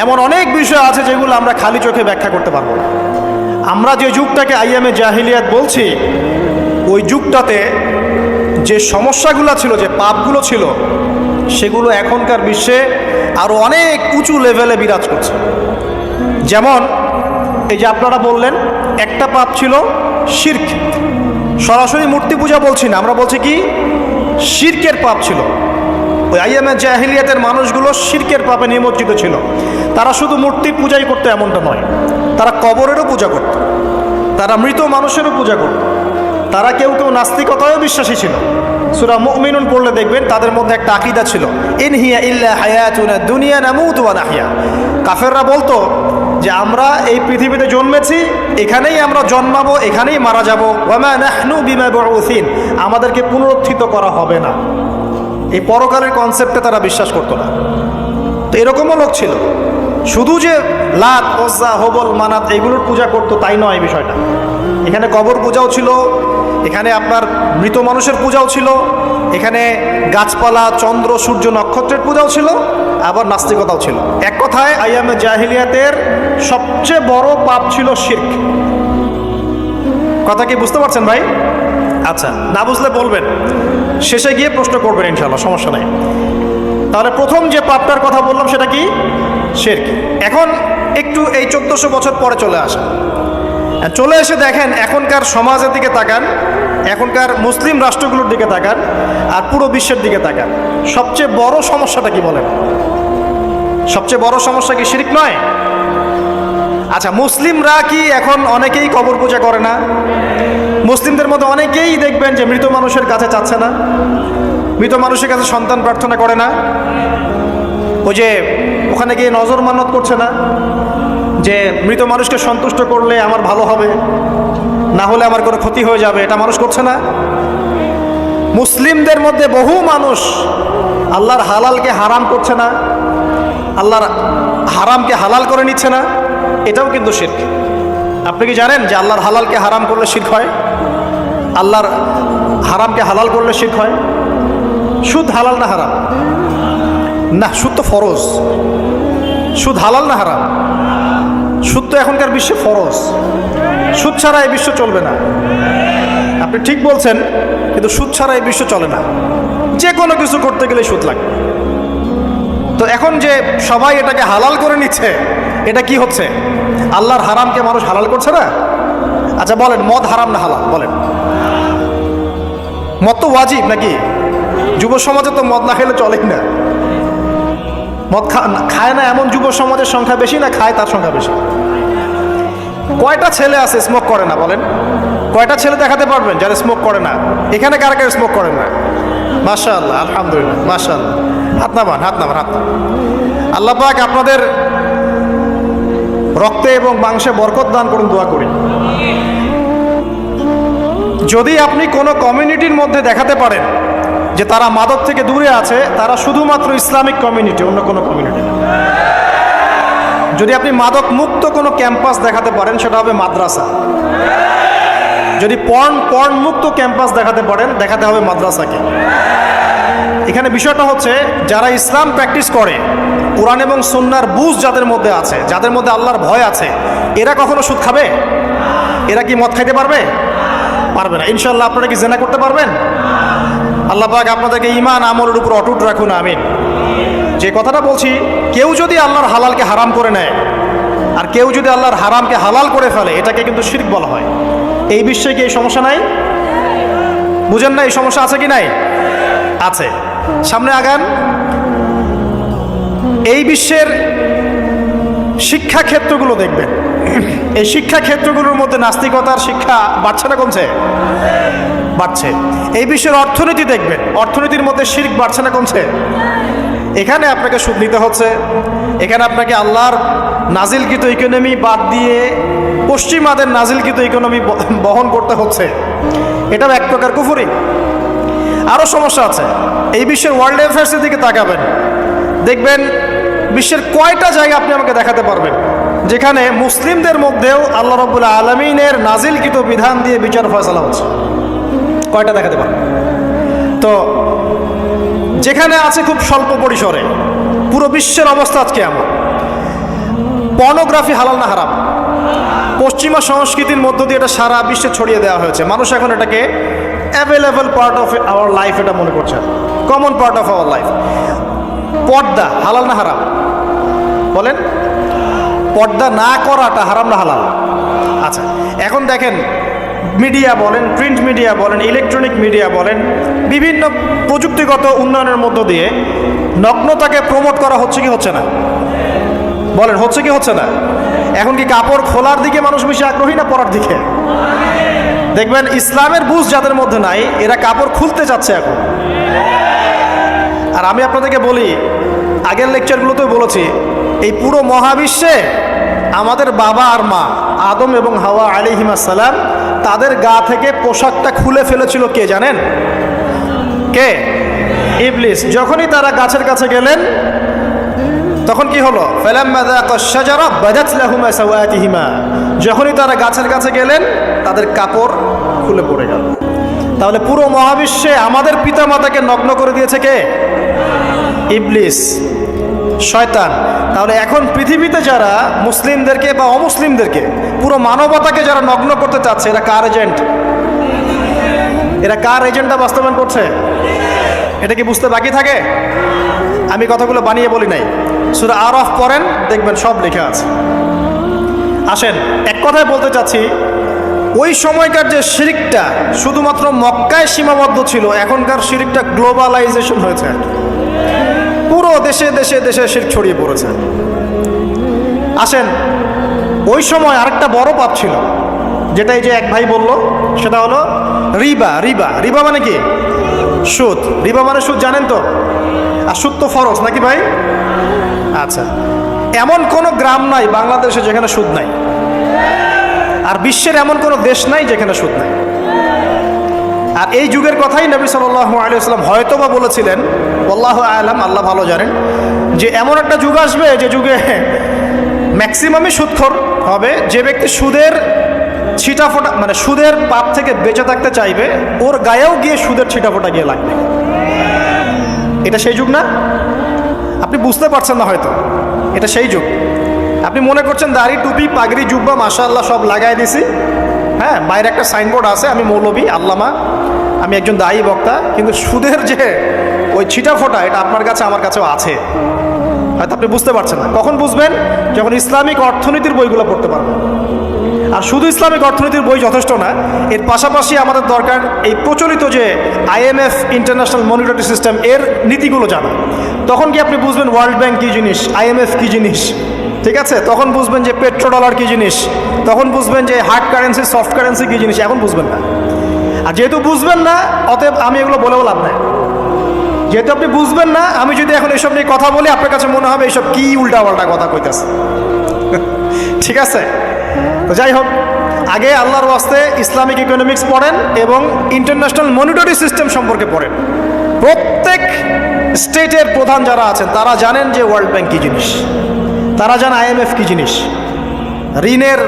এমন অনেক বিষয় আছে যেগুলো আমরা খালি চোখে ব্যাখ্যা করতে পারবো না। আমরা যে যুগটাকে আইয়ামে জাহিলিয়াত বলছি, ওই যুগটাতে যে সমস্যাগুলো ছিল, যে পাপগুলো ছিল, সেগুলো এখনকার বিশ্বে আরও অনেক উঁচু লেভেলে বিরাজ করছে। যেমন এই যে আপনারা বললেন, একটা পাপ ছিল শিরক। সরাসরি মূর্তি পূজা বলছি না, আমরা বলছি কি শিরকের পাপ ছিল। ওই আইয়ামে জাহিলিয়াতের মানুষগুলো শিরকের পাপে নিমজ্জিত ছিল। তারা শুধু মূর্তি পূজাই করতো এমনটা নয়, তারা কবরেরও পূজা করত, তারা মৃত মানুষেরও পূজা করত, তারা কেউ কেউ নাস্তিকতায়ও বিশ্বাসী ছিল। সূরা মুমিনুন পড়লে দেখবেন তাদের মধ্যে একটা আকীদা ছিল, ইন হিয়া ইল্লা হায়াতুনা দুনিয়া নামুতু ওয়া নাহয়া। কাফেররা বলতো যে আমরা এই পৃথিবীতে জন্মেছি, এখানেই আমরা জন্মাবো, এখানেই মারা যাব, ওয়া মা নাহনু বিমাবউসিন, আমাদেরকে পুনরুত্থিত করা হবে না। এই পরকালের কনসেপ্টে তারা বিশ্বাস করতো না। তো এরকমও লোক ছিল। শুধু যে লাত, ওজ্জা, হবল, মানাত এগুলোর পূজা করতো তাই নয় এই বিষয়টা। এখানে কবর পূজাও ছিল, এখানে আপনার মৃত মানুষের পূজাও ছিল, এখানে গাছপালা, চন্দ্র, সূর্য, নক্ষত্রের পূজাও ছিল, আবার নাস্তিকতাও ছিল। এক কথায় আইয়ামে জাহিলিয়াতের সবচেয়ে বড় পাপ ছিল শিরক। কথা কি বুঝতে পারছেন ভাই? আচ্ছা, না বুঝলে বলবেন, শেষে গিয়ে প্রশ্ন করবেন ইনশাআল্লাহ, সমস্যা নাই। তাহলে প্রথম যে পাপটার কথা বললাম সেটা কি? শিরক। এখন একটু এই 1400 বছর পরে চলে আসে, চলে এসে দেখেন এখনকার সমাজের দিকে তাকান, এখনকার মুসলিম রাষ্ট্রগুলোর দিকে তাকান, আর পুরো বিশ্বের দিকে তাকান। সবচেয়ে বড় সমস্যাটা কি বলেন? সবচেয়ে বড় সমস্যা কি শিরক নয়? আচ্ছা, মুসলিমরা কি এখন অনেকেই কবর পূজা করে না? মুসলিমদের মধ্যে অনেকেই দেখবেন যে মৃত মানুষের কাছে চাচ্ছে না, মৃত মানুষের কাছে সন্তান প্রার্থনা করে না, ওই যে ওখানে গিয়ে নজর মান্নত করছে না যে মৃত মানুষকে সন্তুষ্ট করলে আমার ভালো হবে, না হলে আমার কোনো ক্ষতি হয়ে যাবে, এটা মানুষ করছে না। মুসলিমদের মধ্যে বহু মানুষ আল্লাহর হালালকে হারাম করছে না, আল্লাহর হারামকে হালাল করে নিচ্ছে না, এটাও কিন্তু শিরক। আপনি কি জানেন যে আল্লাহর হালালকে হারাম করলে শিরক হয়? আল্লাহর হারামকে হালাল করলে শিরক হয়। সুদ হালাল না হারাম? না, সুদ তো ফরজ। সুদ হালাল না হারাম? সুদ তো এখনকার বিশ্বে ফরজ। সুদ ছাড়া এই বিশ্ব চলবে না। আপনি ঠিক বলছেন, কিন্তু সুদ ছাড়া এই বিশ্ব চলে না। যে কোনো কিছু করতে গেলে সুদ লাগবে। তো এখন যে সবাই এটাকে হালাল করে নিচ্ছে, এটা কি হচ্ছে? আল্লাহর হারামকে মানুষ হালাল করছে না? আচ্ছা বলেন, মদ হারাম না হালাল? বলেন। মদ তো ওয়াজিব নাকি? যুব সমাজে তো মদ না খেলে চলেই না। মদ খায় না এমন যুব সমাজের সংখ্যা বেশি, না খায় তার সংখ্যা বেশি? কয়টা ছেলে আছে স্মোক করে না? বলেন, কয়টা ছেলে দেখাতে পারবেন যারা স্মোক করে না? এখানে কারা কারা স্মোক করেন না? মাশাআল্লাহ, আলহামদুলিল্লাহ, মাশাআল্লাহ। হাত নামান, হাত নামান, হাত নামান। আল্লাহ পাক আপনাদের রক্তে এবং মাংসে বরকত দান করুন, দোয়া করি। যদি আপনি কোনো কমিউনিটির মধ্যে দেখাতে পারেন যে তারা মাদক থেকে দূরে আছে, তারা শুধুমাত্র ইসলামিক কমিউনিটি, অন্য কোনো কমিউনিটি না। যদি আপনি মাদক মুক্ত কোনো ক্যাম্পাস দেখাতে পারেন, সেটা হবে মাদ্রাসা। যদি পর্ন মুক্ত ক্যাম্পাস দেখাতে পারেন, দেখাতে হবে মাদ্রাসাকে। এখানে বিষয়টা হচ্ছে, যারা ইসলাম প্র্যাকটিস করে, কোরআন এবং সুন্নাহর বুঝ যাদের মধ্যে আছে, যাদের মধ্যে আল্লাহর ভয় আছে, এরা কখনো সুদ খাবে? এরা কি মদ খাইতে পারবে? পারবে না। ইনশাআল্লাহ আপনারা কি জেনা করতে পারবেন? আল্লাহ পাক আপনাদেরকে ঈমান আমলের উপর অটুট রাখুন, আমিন। যে কথাটা বলছি, কেউ যদি আল্লাহর হালালকে হারাম করে নেয়, আর কেউ যদি আল্লাহর হারামকে হালাল করে ফেলে, এটাকে কিন্তু শিরক বলা হয়। এই বিশ্বে কি এই সমস্যা নাই? বুঝেন না এই সমস্যা আছে কি নাই? আছে। সামনে আগান। এই বিশ্বের শিক্ষা ক্ষেত্রগুলো দেখবেন, এই শিক্ষা ক্ষেত্রগুলোর মধ্যে নাস্তিকতার শিক্ষা বাড়ছে না কমছে? বাড়ছে। এই বিশ্বের অর্থনীতি দেখবেন, অর্থনীতির মধ্যে শিরক বাড়ছে না কমছে? এখানে আপনাকে সুদ নিতে হচ্ছে, এখানে আপনাকে আল্লাহর নাজিলকৃত ইকোনমি বাদ দিয়ে পশ্চিমাদের নাজিলকৃত ইকোনমি বহন করতে হচ্ছে। এটাও এক প্রকার কুফরি। আরও সমস্যা আছে। এই বিশ্বের ওয়ার্ল্ড অ্যাফেয়ার্সের দিকে তাকাবেন, দেখবেন বিশ্বের কয়টা জায়গা আপনি আমাকে দেখাতে পারবেন যেখানে মুসলিমদের মধ্যেও আল্লাহ রাব্বুল আলামিনের নাজিলকৃত বিধান দিয়ে বিচার ফয়সালা হচ্ছে? কয়টা দেখাতে পারবেন? তো যেখানে আছে খুব স্বল্প পরিসরে। পুরো বিশ্বের অবস্থা আজকে এমন। পর্নোগ্রাফি হালাল না হারাম? পশ্চিমা সংস্কৃতির মধ্য দিয়ে এটা সারা বিশ্বে ছড়িয়ে দেওয়া হয়েছে। মানুষ এখন এটাকে available part of our life এটা মনে করছে, common part of our life. পর্দা হালাল না হারাম বলেন? পর্দা না করাটা হারাম না হালাল? আচ্ছা, এখন দেখেন, মিডিয়া বলেন, প্রিন্ট মিডিয়া বলেন, ইলেকট্রনিক মিডিয়া বলেন, বিভিন্ন প্রযুক্তিগত উন্নয়নের মধ্য দিয়ে নগ্নতাকে প্রমোট করা হচ্ছে কি হচ্ছে না? বলেন, হচ্ছে কি হচ্ছে না? এখন কি কাপড় খোলার দিকে মানুষ বেশি আগ্রহী না পরার দিকে? দেখবেন ইসলামের বুঝ যাদের মধ্যে নাই, এরা কাপড় খুলতে যাচ্ছে এখন। আর আমি আপনাদেরকে বলি, আগের লেকচারগুলোতেও বলেছি, এই পুরো মহাবিশ্বে আমাদের বাবা আর মা আদম এবং হাওয়া আলাইহিস সালাম, তাদের গা থেকে পোশাকটা খুলে ফেলেছিল কে জানেন? কে? ইবলিস। যখনই তারা গাছের কাছে গেলেন, তখন কি হলো? ফালাম্মা যাকাশ শাজারা বাদাত লাহুমা সাওয়াতিহিমা। যখনই তারা গাছের কাছে গেলেন, তাদের কাপড় খুলে পড়ে গেল। তাহলে পুরো মহাবিশ্বে আমাদের পিতামাতাকে নগ্ন করে দিয়েছে কে? ইবলিস, শয়তান। তাহলে এখন পৃথিবীতে যারা মুসলিমদেরকে বা অমুসলিমদেরকে, পুরো মানবতাকে যারা নগ্ন করতে চাচ্ছে, এরা কার এজেন্ট? এরা কার এজেন্টটা বাস্তবায়ন করছে? এটা কি বুঝতে বাকি থাকে? আমি কথাগুলো বানিয়ে বলি নাই, সূরা আরাফ পড়েন, দেখবেন সব লেখা আছে। আসেন, এক কথায় বলতে চাচ্ছি, ওই সময়কার যে শিরকটা শুধুমাত্র মক্কায় সীমাবদ্ধ ছিল, এখনকার শিরকটা গ্লোবালাইজেশন হয়েছে, পুরো দেশে দেশে দেশে শিরক ছড়িয়ে পড়েছে। আসেন, ওই সময় আরেকটা বড় পাপ ছিল, যেটা এই যে এক ভাই বলল, সেটা হলো রিবা। রিবা, রিবা মানে কি? সুদ। রিবা মানে সুদ, জানেন তো? আর সুদ তো ফরজ নাকি ভাই? আচ্ছা, এমন কোনো গ্রাম নাই বাংলাদেশে যেখানে সুদ নাই, আর বিশ্বের এমন কোনো দেশ নাই যেখানে সুদ নাই। আর এই যুগের কথাই নবী সাল্লাল্লাহু আলাইহি ওয়াসাল্লাম হয়তো বা বলেছিলেন, আল্লাহু আ'লাম, আল্লাহ ভালো জানেন, যে এমন একটা যুগ আসবে যে যুগে ম্যাক্সিমামই সুদখোর হবে। যে ব্যক্তি সুদের ছিটাফোঁটা, মানে সুদের পাপ থেকে বেঁচে থাকতে চাইবে, ওর গায়েও গিয়ে সুদের ছিটাফোঁটা গিয়ে লাগবে। এটা সেই যুগ না? আপনি বুঝতে পারছেন না হয়তো, এটা সেই যুগ। আপনি মনে করছেন দাড়ি, টুপি, পাগড়ি, জুব্বা মাশাআল্লাহ সব লাগাই দিছি, হ্যাঁ, বাইরে একটা সাইনবোর্ড আছে, আমি মৌলবী, আল্লামা, আমি একজন দায়ী বক্তা, কিন্তু সুদের যে ওই ছিটাফোঁটা, এটা আপনার কাছে আমার কাছেও আছে, হয়তো আপনি বুঝতে পারছেন না। কখন বুঝবেন? যখন ইসলামিক অর্থনীতির বইগুলো পড়তে পারবেন। আর শুধু ইসলামিক অর্থনীতির বই যথেষ্ট না, এর পাশাপাশি আমাদের দরকার এই প্রচলিত যে IMF, ইন্টারন্যাশনাল মনিটারি সিস্টেম, এর নীতিগুলো জানা। তখন কি আপনি বুঝবেন ওয়ার্ল্ড ব্যাংক কী জিনিস, IMF কী জিনিস, ঠিক আছে? তখন বুঝবেন যে পেট্রো ডলার কী জিনিস, তখন বুঝবেন যে হার্ড কারেন্সি, সফট কারেন্সি কী জিনিস, এখন বুঝবেন না। আর যেহেতু বুঝবেন না, অতএব আমি এগুলো বলেও লাভ নাই। যেহেতু আপনি বুঝবেন না, আমি যদি এখন এসব নিয়ে কথা বলি, আপনার কাছে মনে হবে এইসব কি উল্টাপাল্টা কথা কইতেছে। ঠিক আছে? তো যাই হোক, আগে আল্লাহর ওয়াস্তে ইসলামিক ইকোনমিক্স পড়েন এবং ইন্টারন্যাশনাল মনিটারি সিস্টেম সম্পর্কে পড়েন। প্রত্যেক স্টেটের প্রধান যারা আছেন তারা জানেন যে ওয়ার্ল্ড ব্যাংক কী জিনিস, তারা জানে IMF কী জিনিস। ঋণের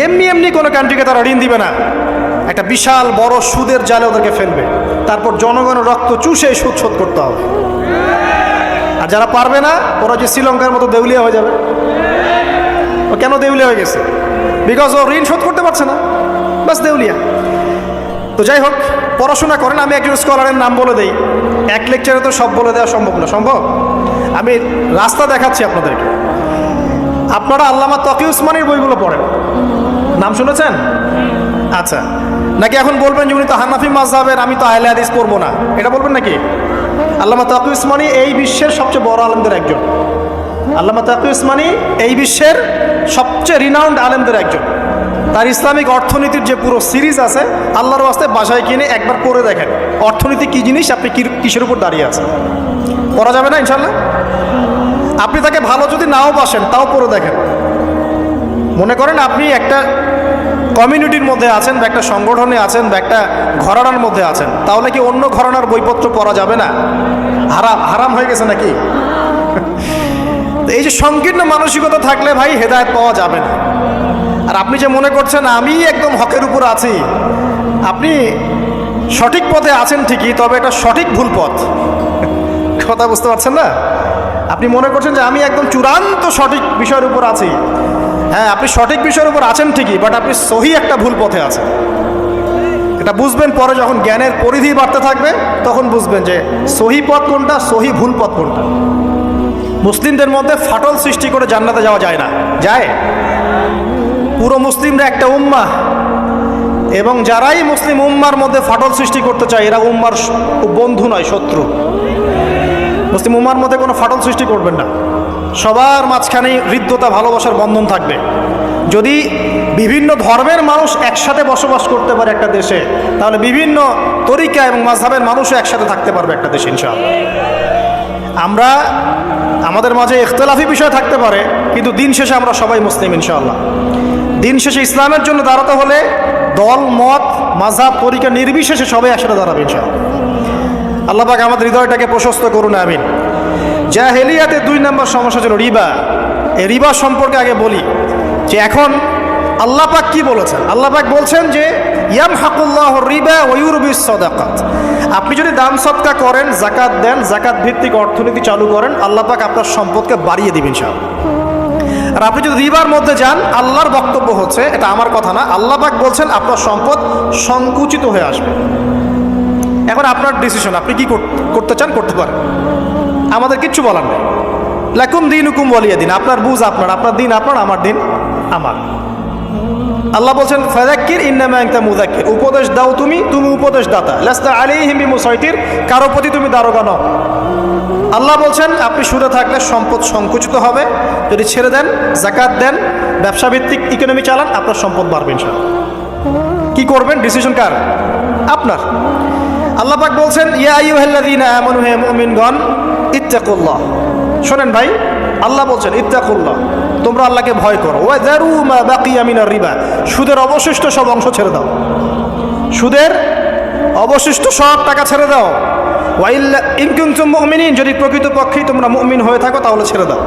এমনি এমনি কোনো কান্ট্রিকে তারা ঋণ দিবে না, একটা বিশাল বড় সুদের জালে ওদেরকে ফেলবে, তারপর জনগণের রক্ত চুষে সুদ শোধ করতে হবে। আর যারা পারবে না, ওরা যে শ্রীলঙ্কার মতো দেউলিয়া হয়ে যাবে। ও কেন দেউলিয়া হয়ে গেছে? বিকজ ও ঋণ শোধ করতে পারছে না, বাস দেউলিয়া। তো যাই হোক, পড়াশোনা করেন। আমি একজন স্কলারের নাম বলে দেই, এক লেকচারে তো সব বলে দেওয়া সম্ভব না। সম্ভব? আমি রাস্তা দেখাচ্ছি আপনাদেরকে। আপনারা আল্লামা তকি উসমানীর বইগুলো পড়েন, নাম শুনেছেন? আচ্ছা, নাকি এখন বলবেন যে উনি তো হানাফি মাযহাবের, আমি তো আহলে হাদিস পড়বো না, এটা বলবেন নাকি? আল্লামা তকি উসমানী এই বিশ্বের সবচেয়ে বড় আলেমদের একজন। আল্লামা তকি উসমানী এই বিশ্বের সবচেয়ে রিনাউন্ড আলেমদের একজন। তার ইসলামিক অর্থনীতির যে পুরো সিরিজ আছে, আল্লাহর ওয়াস্তে বাসায় কিনে একবার পড়ে দেখেন অর্থনীতি কী জিনিস, আপনি কিসের উপর দাঁড়িয়ে আছেন। পড়া যাবে না ইনশাল্লাহ? আপনি তাকে ভালো যদি নাও বাসেন, তাও পড়ে দেখেন। মনে করেন আপনি একটা কমিউনিটির মধ্যে আছেন, বা একটা সংগঠনে আছেন, বা একটা ঘরানার মধ্যে আছেন, তাহলে কি অন্য ঘরানার বইপত্র পড়া যাবে না? হারাম, হারাম হয়ে গেছে নাকি? এই যে সংকীর্ণ মানসিকতা থাকলে ভাই হেদায়েত পাওয়া যাবে না। আর আপনি যে মনে করছেন আমি একদম হকের উপর আছি, আপনি সঠিক পথে আছেন ঠিকই, তবে এটা সঠিক ভুল পথ। কথা বুঝতে পারছেন না? আপনি মনে করছেন যে আমি একদম চূড়ান্ত সঠিক বিষয়ের উপর আছি। হ্যাঁ, আপনি সঠিক বিষয়ের উপর আছেন ঠিকই, বাট আপনি সহি একটা ভুল পথে আছেন। এটা বুঝবেন পরে, যখন জ্ঞানের পরিধি বাড়তে থাকবে তখন বুঝবেন যে সহি পথ কোনটা, সহি ভুল পথ কোনটা। মুসলিমদের মধ্যে ফাটল সৃষ্টি করে জান্নাতে যাওয়া যায় না। যায়? পুরো মুসলিমরা একটা উম্মাহ, এবং যারাই মুসলিম উম্মার মধ্যে ফাটল সৃষ্টি করতে চায় এরা উম্মার বন্ধু নয়, শত্রু। মুসলিম উম্মার মধ্যে কোনো ফাটল সৃষ্টি করবেন না। সবার মাঝখানেই হৃদ্যতা, ভালোবাসার বন্ধন থাকবে। যদি বিভিন্ন ধর্মের মানুষ একসাথে বসবাস করতে পারে একটা দেশে, তাহলে বিভিন্ন তরিকা এবং মাযহাবের মানুষও একসাথে থাকতে পারবে একটা দেশে ইনশাআল্লাহ। আমরা আমাদের মাঝে ইখতিলাফি বিষয় থাকতে পারে, কিন্তু দিন শেষে আমরা সবাই মুসলিম ইনশাআল্লাহ। দিন শেষে ইসলামের জন্য দাঁড়াতে হলে দল, মত, মাযহাব, তরিকা নির্বিশেষে সবাই একসাথে দাঁড়াবে ইনশাআল্লাহ। আল্লাহ পাক আমাদের হৃদয়টাকে প্রশস্ত করুন, আমিন। জাহেলিয়াতে 2 নম্বর সমস্যা ছিল রিবা। এই রিবা সম্পর্কে আগে বলি যে এখন আল্লাহ পাক কি বলেছেন। আল্লাহ পাক বলছেন যে ইয়ামহাকুল্লাহু রিবা ওয়া ইউরবিস সাদাকাত। আপনি যদি দান সদকা করেন, যাকাত দেন, যাকাত ভিত্তিক অর্থনীতি চালু করেন, আল্লাহ পাক আপনার সম্পদকে বাড়িয়ে দিবেন ইনশাআল্লাহ। আর আপনি যদি রিবার মধ্যে যান, আল্লাহর বক্তব্য হচ্ছে, এটা আমার কথা না, আল্লাহ পাক বলছেন আপনার সম্পদ সংকুচিত হয়ে আসবে। এখন আপনার ডিসিশন, আপনি কি করতে চান করতে পারেন, আমাদের কিচ্ছু বলার নেই। লাকুম দীনুকুম ওয়ালিয়া দিন, আপনার বুঝ আপনার, আপনার দিন আপনার, আমার দিন আমার। আল্লাহ বলছেন ফাযাক্কির ইন্নামা আনতা মুযাক্কির, উপদেশ দাও তুমি, তুমি উপদেশ দাতা। লাস্তা আলাইহিম বিমুসাইতির, কারো প্রতি তুমি দারোগা নও। আল্লাহ বলছেন আপনি সুদে থাকলে সম্পদ সংকুচিত হবে, যদি ছেড়ে দেন, যাকাত দেন, ব্যবসা ভিত্তিক ইকোনমি চালান, আপনার সম্পদ বাড়বে ইনশাআল্লাহ। কি করবেন, ডিসিশন কার? আপনার। আল্লাহ পাক বলছেন ইয়া আইয়ুহাল্লাযীনা আমানু, হে মুমিনগণ, ইত্তাকুল্লাহ। শোনেন ভাই, আল্লাহ বলছেন ইত্তাকুল্লাহ, তোমরা আল্লাহকে ভয় করো। ওয়া যারু মা বাকিয়া মিনার রিবা, সুদের অবশিষ্ট সব অংশ ছেড়ে দাও। সুদের অবশিষ্ট সব টাকা ছেড়ে দাও। ওয়া ইল্লা ইন কুনতুম মুমিনিন, যদি প্রকৃতপক্ষেই তোমরা মুমিন হয়ে থাকো তাহলে ছেড়ে দাও।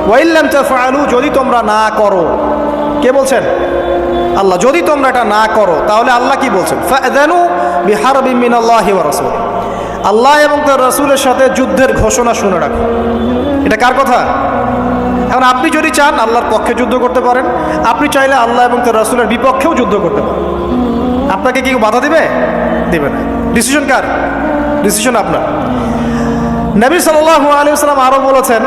ওয়া ইল্লাম তাফআলু, যদি তোমরা না করো। কে বলছেন? আল্লাহ। যদি তোমরা এটা না করো তাহলে আল্লাহ কি বলছেন? ফাআযানু বিহারবিন মিনাল্লাহি ওয়া রাসূলিহি, আল্লাহ এবং তার রাসূলের সাথে যুদ্ধের ঘোষণা শুনে রাখো। এটা কার কথা? এখন আপনি যদি চান আল্লাহর পক্ষে যুদ্ধ করতে পারেন, আপনি চাইলে আল্লাহ এবং তার রাসূলের বিপক্ষেও যুদ্ধ করতে পারেন। আপনাকে কি বাধা দিবে? দিবে না। ডিসিশন কার? ডিসিশন আপনার। নবী সাল্লাল্লাহু আলাইহি ওয়াসাল্লাম আরও বলেছেন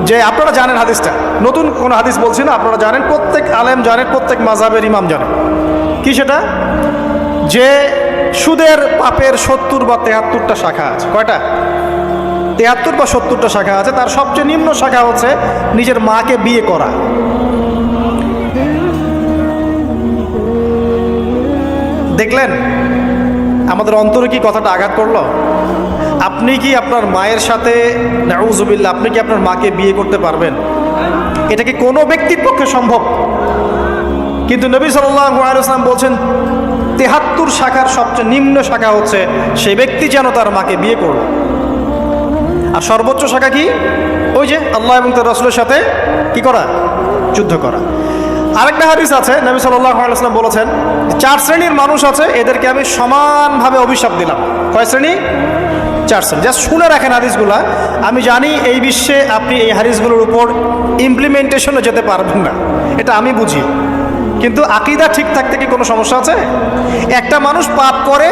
যে, আপনারা জানেন হাদিসটা, নতুন কোনো হাদিস বলছি না, আপনারা জানেন, প্রত্যেক আলেম জানেন, প্রত্যেক মাযহাবের ইমাম জানেন। কি সেটা? যে সুদের পাপের 70 বা 73টা শাখা আছে। কয়টা? 73 বা 70টা শাখা আছে। তার সবচেয়ে নিম্ন শাখা হচ্ছে নিজের মাকে বিয়ে করা। দেখলেন আমাদের অন্তরে কি কথাটা আঘাত করলো? আপনি কি আপনার মায়ের সাথে, নাউযুবিল্লাহ, আপনি কি আপনার মাকে বিয়ে করতে পারবেন? এটা কি কোনো ব্যক্তির পক্ষে সম্ভব? কিন্তু নবী সাল্লাল্লাহু আলাইহি ওয়াসাল্লাম বলছেন 73 শাখার সবচেয়ে নিম্ন শাখা হচ্ছে সেই ব্যক্তি যেন তার মাকে বিয়ে করবে। আর সর্বোচ্চ শাখা কি? ওই যে আল্লাহ এবং তার রাসূলের সাথে কি করা? যুদ্ধ করা। আরেকটা হাদিস আছে, নবী সাল্লাল্লাহু আলাইহি ওয়াসাল্লাম বলেছেন 4 শ্রেণীর মানুষ আছে, এদেরকে আমি সমানভাবে অভিশাপ দিলাম। কয় শ্রেণী? 4 শ্রেণী। জাস্ট শুনে রাখেন হাদিসগুলা। আমি জানি এই বিশ্বে আপনি এই হাদিসগুলোর উপর ইমপ্লিমেন্টেশনে যেতে পারবেন না, এটা আমি বুঝি, কিন্তু আকীদা ঠিক থাকতে কি কোনো সমস্যা আছে? একটা মানুষ পাপ করে,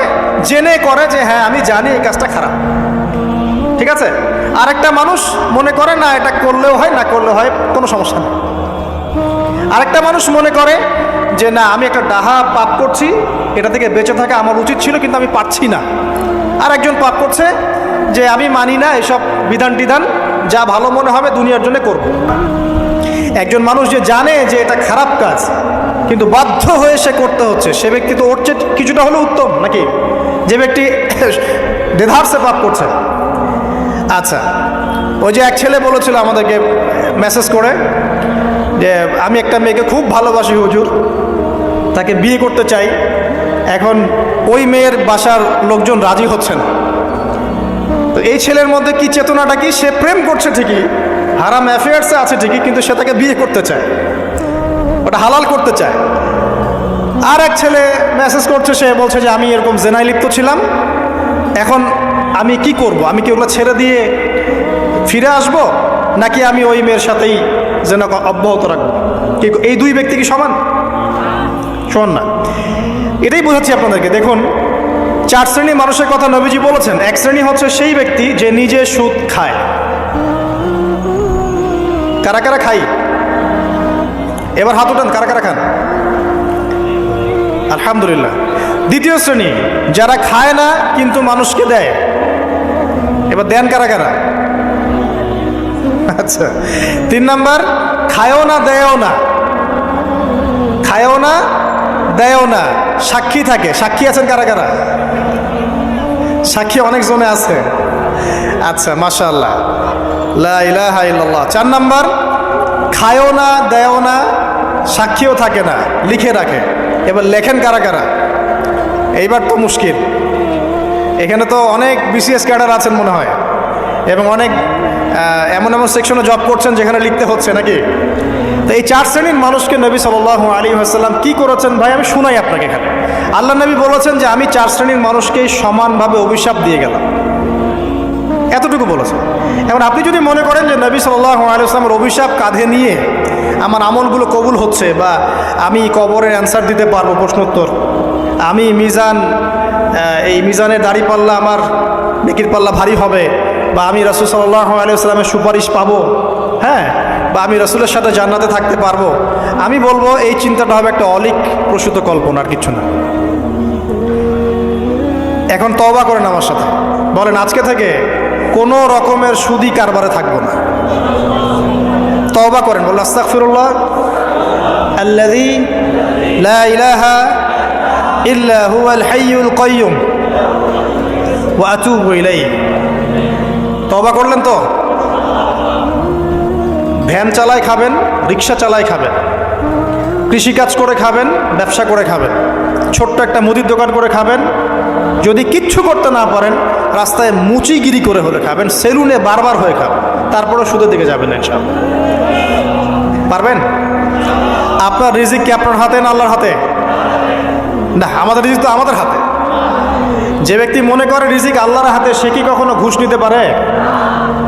জেনে করে যে হ্যাঁ আমি জানি এই কাজটা খারাপ, ঠিক আছে। আরেকটা মানুষ মনে করে না এটা করলেও হয়, না করলেও হয়, কোনো সমস্যা নেই। আরেকটা মানুষ মনে করে যে না আমি একটা ডাহা পাপ করছি, এটা থেকে বেঁচে থাকা আমার উচিত ছিল কিন্তু আমি পারছি না। আর একজন পাপ করছে যে আমি মানি না এসব বিধান টিধান, যা ভালো মনে হবে দুনিয়ার জন্য করব। একজন মানুষ যে জানে যে এটা খারাপ কাজ কিন্তু বাধ্য হয়ে সে করতে হচ্ছে, সে ব্যক্তি তো ওর চেয়ে কিছুটা হলেও উত্তম নাকি যে ব্যক্তি দেধারসে পাপ করছে। আচ্ছা, ওই যে এক ছেলে বলেছিল আমাদেরকে মেসেজ করে যে আমি একটা মেয়েকে খুব ভালোবাসি হুজুর, তাকে বিয়ে করতে চাই, এখন ওই মেয়ের বাসার লোকজন রাজি হচ্ছেন। তো এই ছেলের মধ্যে কি চেতনাটা কি? সে প্রেম করছে ঠিকই, হারাম অ্যাফেয়ার্সে আছে ঠিকই, কিন্তু সে তাকে বিয়ে করতে চায়, ওটা হালাল করতে চায়। আর এক ছেলে মেসেজ করছে, সে বলছে যে আমি এরকম জেনায় লিপ্ত ছিলাম, এখন আমি কি করব? আমি কি ওগুলো ছেড়ে দিয়ে ফিরে আসব, নাকি আমি ওই মেয়ের সাথেই যেন অব্যাহত রাখবো? এই দুই ব্যক্তি কি সমান? সমান না। এটাই বোঝাচ্ছি আপনাদেরকে। দেখুন, 4 শ্রেণীর মানুষের কথা নবীজি বলেছেন। এক শ্রেণী হচ্ছে সেই ব্যক্তি যে নিজে সুদ খায়। কারা কারা খাই? এবার হাত উঠান, কারা কারা খান? আলহামদুলিল্লাহ। দ্বিতীয় শ্রেণী যারা খায় না কিন্তু মানুষকে দেয়। এবার দেন কারা কারা? আচ্ছা। 3 নাম্বার, খায়ও না দেয়ও না। খায়ও না দেয়ও না, সাক্ষী থাকে। সাক্ষী আছেন কারা কারা? সাক্ষী অনেক জনে আছে। আচ্ছা, মাশাআল্লাহ, লা ইলাহা ইল্লাল্লাহ। 4 নাম্বার, খায়ও না দেয়ও না, সাক্ষীও থাকে না, লিখে রাখে। এবার লেখেন কারা কারা? এইবার তো মুশকিল। এখানে তো অনেক বিসিএস ক্যাডার আছেন মনে হয়, এবং অনেক এমন এমন সেকশনে জব করছেন যেখানে লিখতে হচ্ছে নাকি। তো এই 4 শ্রেণীর মানুষকে নবী সাল্লাল্লাহু আলাইহি ওয়াসাল্লাম কি করেছেন ভাই, আমি শুনাই আপনাকে। এখানে আল্লাহ নবী বলেছেন যে আমি 4 শ্রেণীর মানুষকেই সমানভাবে অভিশাপ দিয়ে গেলাম, এতটুকু বলেছেন। এখন আপনি যদি মনে করেন যে নবী সাল্লাল্লাহু আলাইহি ওয়াসাল্লামের অভিশাপ কাঁধে নিয়ে আমার আমলগুলো কবুল হচ্ছে, বা আমি কবরের অ্যান্সার দিতে পারবো, প্রশ্নোত্তর, আমি এই মিজানের দাড়ি পাল্লা, আমার নেকির পাল্লা ভারী হবে, বা আমি রাসূল সাল্লাল্লাহু আলাইহি ওয়াসাল্লামের সুপারিশ পাবো, হ্যাঁ, বা আমি রাসূলের সাথে জান্নাতে থাকতে পারবো, আমি বলবো এই চিন্তাটা হবে একটা অলিক প্রসূত কল্পনা, আর কিছু না। এখন তওবা করেন আমার সাথে, বলেন আজকে থেকে কোনো রকমের সুদি কারবারে থাকবো না। তওবা করেন, বলেন আস্তাগফিরুল্লাহ আল্লাযী লা ইলাহা ইল্লা হুয়াল হাইয়ুল কাইয়্যুম ওয়া আতুবু ইলাইহি। তওবা করলেন তো? ভ্যান চালায় খাবেন, রিক্সা চালায় খাবেন, কৃষিকাজ করে খাবেন, ব্যবসা করে খাবেন, ছোট্ট একটা মুদির দোকান করে খাবেন, যদি কিচ্ছু করতে না পারেন রাস্তায় মুচিগিরি করে হলে খাবেন, সেলুনে বারবার হয়ে খাবেন, তারপরে সুদের দিকে যাবেন ইনশাআল্লাহ। পারবেন? আপনার রিজিক কি আপনার হাতে না আল্লাহর হাতে? না, আমাদের রিজিক তো আমাদের হাতে। যে ব্যক্তি মনে করে রিজিক আল্লাহর হাতে, সে কি কখনো ঘুষ নিতে পারে?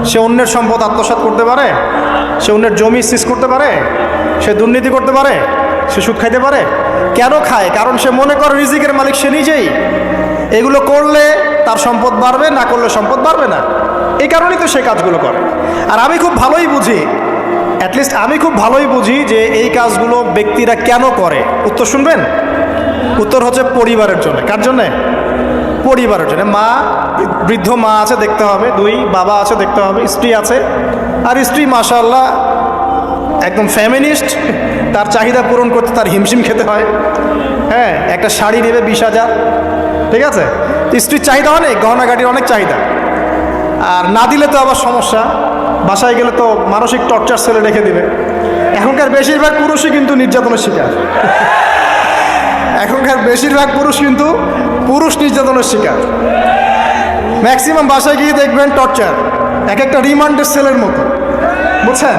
সে অন্যের সম্পদ আত্মসাৎ করতে পারে? সে অন্যের জমি সিজ করতে পারে? সে দুর্নীতি করতে পারে? সে সুদ খাইতে পারে? কেন খায়? কারণ সে মনে করে রিজিকের মালিক সে নিজেই। এগুলো করলে তার সম্পদ বাড়বে, না করলে সম্পদ বাড়বে না, এই কারণেই তো সে কাজগুলো করে। আর আমি খুব ভালোই বুঝি, অ্যাটলিস্ট আমি খুব ভালোই বুঝি যে এই কাজগুলো ব্যক্তিরা কেন করে। উত্তর শুনবেন? উত্তর হচ্ছে পরিবারের জন্য। কার জন্যে? পরিবারের জন্য। মা, বৃদ্ধ মা আছে দেখতে হবে, 2 বাবা আছে দেখতে হবে, স্ত্রী আছে, আর স্ত্রী মাশাআল্লাহ একদম ফ্যামিনিস্ট, তার চাহিদা পূরণ করতে তার হিমশিম খেতে হয়। হ্যাঁ, একটা শাড়ি নেবে 20,000, ঠিক আছে, স্ত্রীর চাহিদা অনেক, গহনাগাটির অনেক চাহিদা, আর না দিলে তো আবার সমস্যা, বাসায় গেলে তো মানসিক টর্চার সেলে রেখে দিবে। এখনকার বেশিরভাগ পুরুষই কিন্তু নির্যাতনের শিকার। এখনকার বেশিরভাগ পুরুষ কিন্তু নির্যাতনের শিকার। ম্যাক্সিমাম বাসায় গিয়ে দেখবেন টর্চার, এক একটা রিমান্ডের সেলের মতো, বুঝছেন?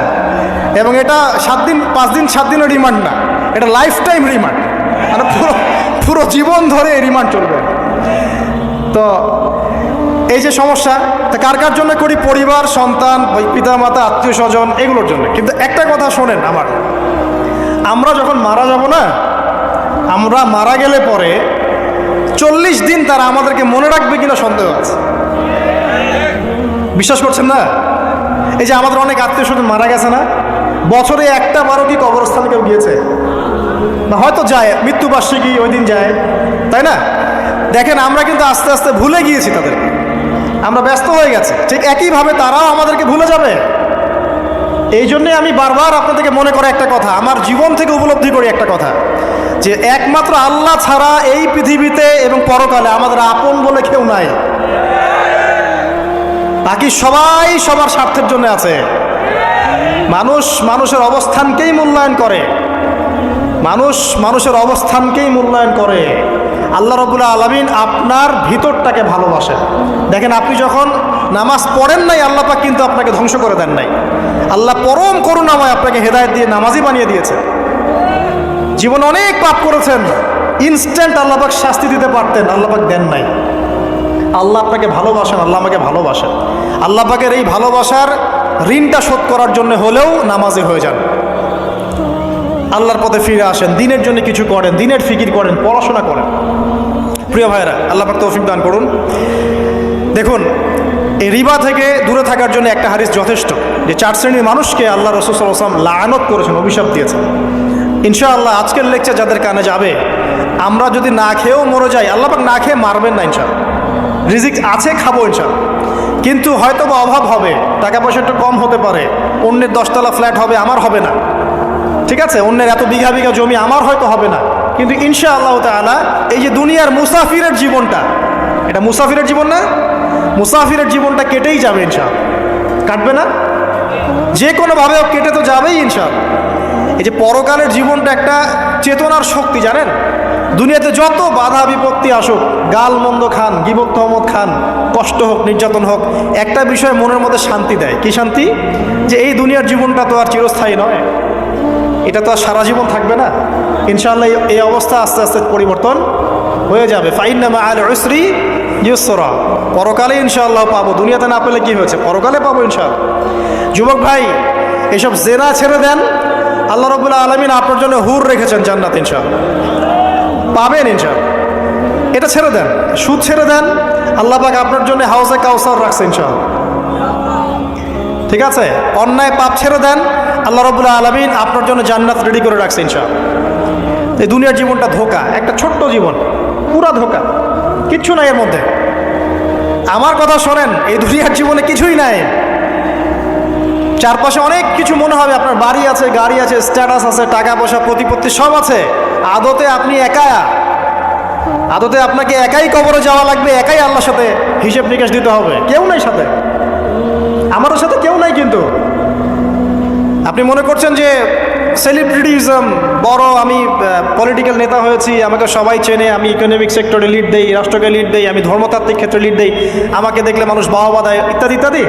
এবং এটা 7 দিন 5 দিন 7 দিনের রিমান্ড না, এটা লাইফ টাইম রিমান্ড, মানে পুরো জীবন ধরে এই রিমান্ড চলবে। তো এই যে সমস্যা, তা কার কার জন্য করি? পরিবার, সন্তান, পিতা মাতা, আত্মীয় স্বজন, এগুলোর জন্য। কিন্তু একটা কথা শোনেন আমার, আমরা যখন মারা যাব না, আমরা মারা গেলে পরে 40 দিন তারা আমাদেরকে মনে রাখবে কিনা সন্দেহ আছে। বিশ্বাস করছেন না? এই যে আমাদের অনেক আত্মীয় স্বজন মারা গেছে না, বছরে একটা বারো কি কবরস্থানে কেউ গিয়েছে? না, হয়তো যায়, মৃত্যুবার্ষিকী ওই দিন যায়, তাই না? দেখেন, আমরা কিন্তু আস্তে আস্তে ভুলে গিয়েছি তাদেরকে, আমরা ব্যস্ত হয়ে গেছে। ঠিক একইভাবে তারাও আমাদেরকে ভুলে যাবে। এই জন্যে আমি বারবার আপনাদেরকে মনে করে একটা কথা, আমার জীবন থেকে উপলব্ধি করি একটা কথা, যে একমাত্র আল্লাহ ছাড়া এই পৃথিবীতে এবং পরকালে আমাদের আপন বলে কেউ নাই। বাকি সবাই সবার স্বার্থের জন্য আছে। মানুষের অবস্থানকেই মূল্যায়ন করে, মানুষের অবস্থানকেই মূল্যায়ন করে। আল্লাহ রাব্বুল আলামিন আপনার ভিতরটাকে ভালোবাসেন। দেখেন, আপনি যখন নামাজ পড়েন নাই, আল্লাহ পাক কিন্তু আপনাকে ধ্বংস করে দেন নাই। আল্লাহ পরম করুণাময় আপনাকে হেদায়েত দিয়ে নামাজি বানিয়ে দিয়েছে। জীবনে অনেক পাপ করেছেন, ইনস্ট্যান্ট আল্লাহ পাক শাস্তি দিতে পারতেন, আল্লাহ পাক দেন নাই। আল্লাহ আপনাকে ভালোবাসেন, আল্লাহ আমাকে ভালোবাসেন। আল্লাহ পাকের এই ভালোবাসার ঋণটা শোধ করার জন্য হলেও নামাজি হয়ে যান, আল্লাহর পথে ফিরে আসেন, দিনের জন্য কিছু করেন, দিনের ফিকির করেন, পড়াশোনা করেন। প্রিয় ভাইরা, আল্লাহ পাক তৌফিক দান করুন। দেখুন, এই রিবা থেকে দূরে থাকার জন্য একটা হাদিস যথেষ্ট, যে 4 শ্রেণীর মানুষকে আল্লাহ রাসূল সাল্লাল্লাহু আলাইহি ওয়াসাল্লাম লাআনত করেছেন, অভিশাপ দিয়েছেন। ইনশাআল্লাহ আজকের লেকচার যাদের কানে যাবে, আমরা যদি না খেয়েও মরে যাই, আল্লাহ পাক না খেয়ে মারবেন না ইনশাআল্লাহ। রিজিক আছে, খাবো ইনশাআল্লাহ, কিন্তু হয়তো বা অভাব হবে, টাকা পয়সা একটু কম হতে পারে, অন্যের 10 তলা ফ্ল্যাট হবে, আমার হবে না, ঠিক আছে, অন্যের এত বিঘা বিঘা জমি আমার হয়তো হবে না, কিন্তু ইনশাআল্লাহ তাআলা এই যে দুনিয়ার মুসাফিরের জীবনটা, এটা মুসাফিরের জীবন না? মুসাফিরের জীবনটা কেটেই যাবে ইনশাআল্লাহ। কাটবে না? যে কোনোভাবে কেটে তো যাবেই ইনশাআল্লাহ। এই যে পরকালের জীবনটা একটা চেতনার শক্তি, জানেন? দুনিয়াতে যত বাধা বিপত্তি আসুক, গাল মন্দ খান, গীবত তহমত খান, কষ্ট হোক, নির্যাতন হোক, একটা বিষয় মনের মধ্যে শান্তি দেয়। কি শান্তি? যে এই দুনিয়ার জীবনটা তো আর চিরস্থায়ী নয়, এটা তো আর সারা জীবন থাকবে না। ইনশাআল্লাহ এই অবস্থা আস্তে আস্তে পরিবর্তন হয়ে যাবে। ফাইন্না মাআল উসরি ইউসরা, পরকালে ইনশাআল্লাহ পাবো, দুনিয়াতে না পেলে কি হয়েছে, পরকালে পাবো ইনশাআল্লাহ। যুবক ভাই, এসব জেনা ছেড়ে দেন, আল্লাহ রাব্বুল আলামিন আপনার জন্য হুর রেখেছেন জান্নাত, ইনশাআল্লাহ পাবেন ইনশাআল্লাহ। এটা ছেড়ে দেন, সুদ ছেড়ে দেন, আল্লাহ পাক আপনার জন্য হাউজে কাউসার রাখছে ইনশাআল্লাহ, ঠিক আছে? অন্যায় পাপ ছেড়ে দেন, আল্লাহ রাব্বুল আলামিন আপনার জন্য জান্নাত রেডি করে রাখছে ইনশাআল্লাহ। এই দুনিয়ার জীবনটা ধোঁকা, একটা ছোট্ট জীবন, পুরা ধোঁকা, কিচ্ছু নাই এর মধ্যে। আমার কথা শোনেন, এই দুনিয়ার জীবনে কিছুই নাই। চারপাশে অনেক কিছু মনে হবে, আপনার বাড়ি আছে, গাড়ি আছে, স্ট্যাটাস আছে, টাকা পয়সা, প্রতিপত্তি সব আছে। আদতে আপনি একা, আদতে আপনাকে একাই কবরে যাওয়া লাগবে, একাই আল্লাহর সাথে হিসেব নিকাশ দিতে হবে, কেউ নাই সাথে, আমারও সাথে কেউ নাই। কিন্তু আপনি মনে করছেন যে সেলিব্রিটিজম বড়, আমি পলিটিক্যাল নেতা হয়েছি, আমাকে সবাই চেনে, আমি ইকোনমিক সেক্টরে লিড দেই, রাষ্ট্রকে লিড দেই, আমি ধর্মতাত্ত্বিক ক্ষেত্রে লিড দেই, আমাকে দেখলে মানুষ বাহবা দেয়, ইত্যাদি ইত্যাদি।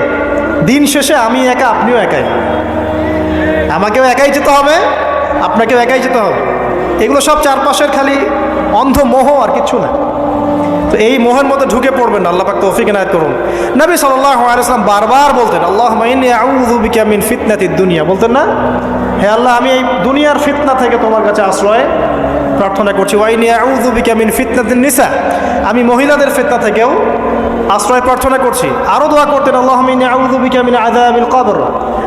দিন শেষে আমি একা, আপনিও একাই, আমাকেও একাই যেতে হবে, আপনাকেও একাই যেতে হবে। এগুলো সব চারপাশের খালি অন্ধ মোহ, আর কিচ্ছু না। তো এই মোহের মধ্যে ঢুকে পড়বেন না, আল্লাহ পাক তৌফিক ইনায়াত করুন। নবী সাল্লাল্লাহু আলাইহি ওয়াসাল্লাম বারবার বলতেন, আল্লাহুম্মা ইন্নী আউযু বিকা মিন ফিতনাতিদ দুনিয়া, বলতেন না? হে আল্লাহ, আমি এই দুনিয়ার ফিতনা থেকে তোমার কাছে আশ্রয় প্রার্থনা করছি। ওয়া ইন্নী আউযু বিকা মিন ফিতনাতিন নিসা, আমি মহিলাদের ফিতনা থেকেও আশ্রয় প্রার্থনা করছি। আরও দোয়া করতেন, আল্লাহুম্মা ইন্নী আউযু বিকা মিন আযাবিল কবর,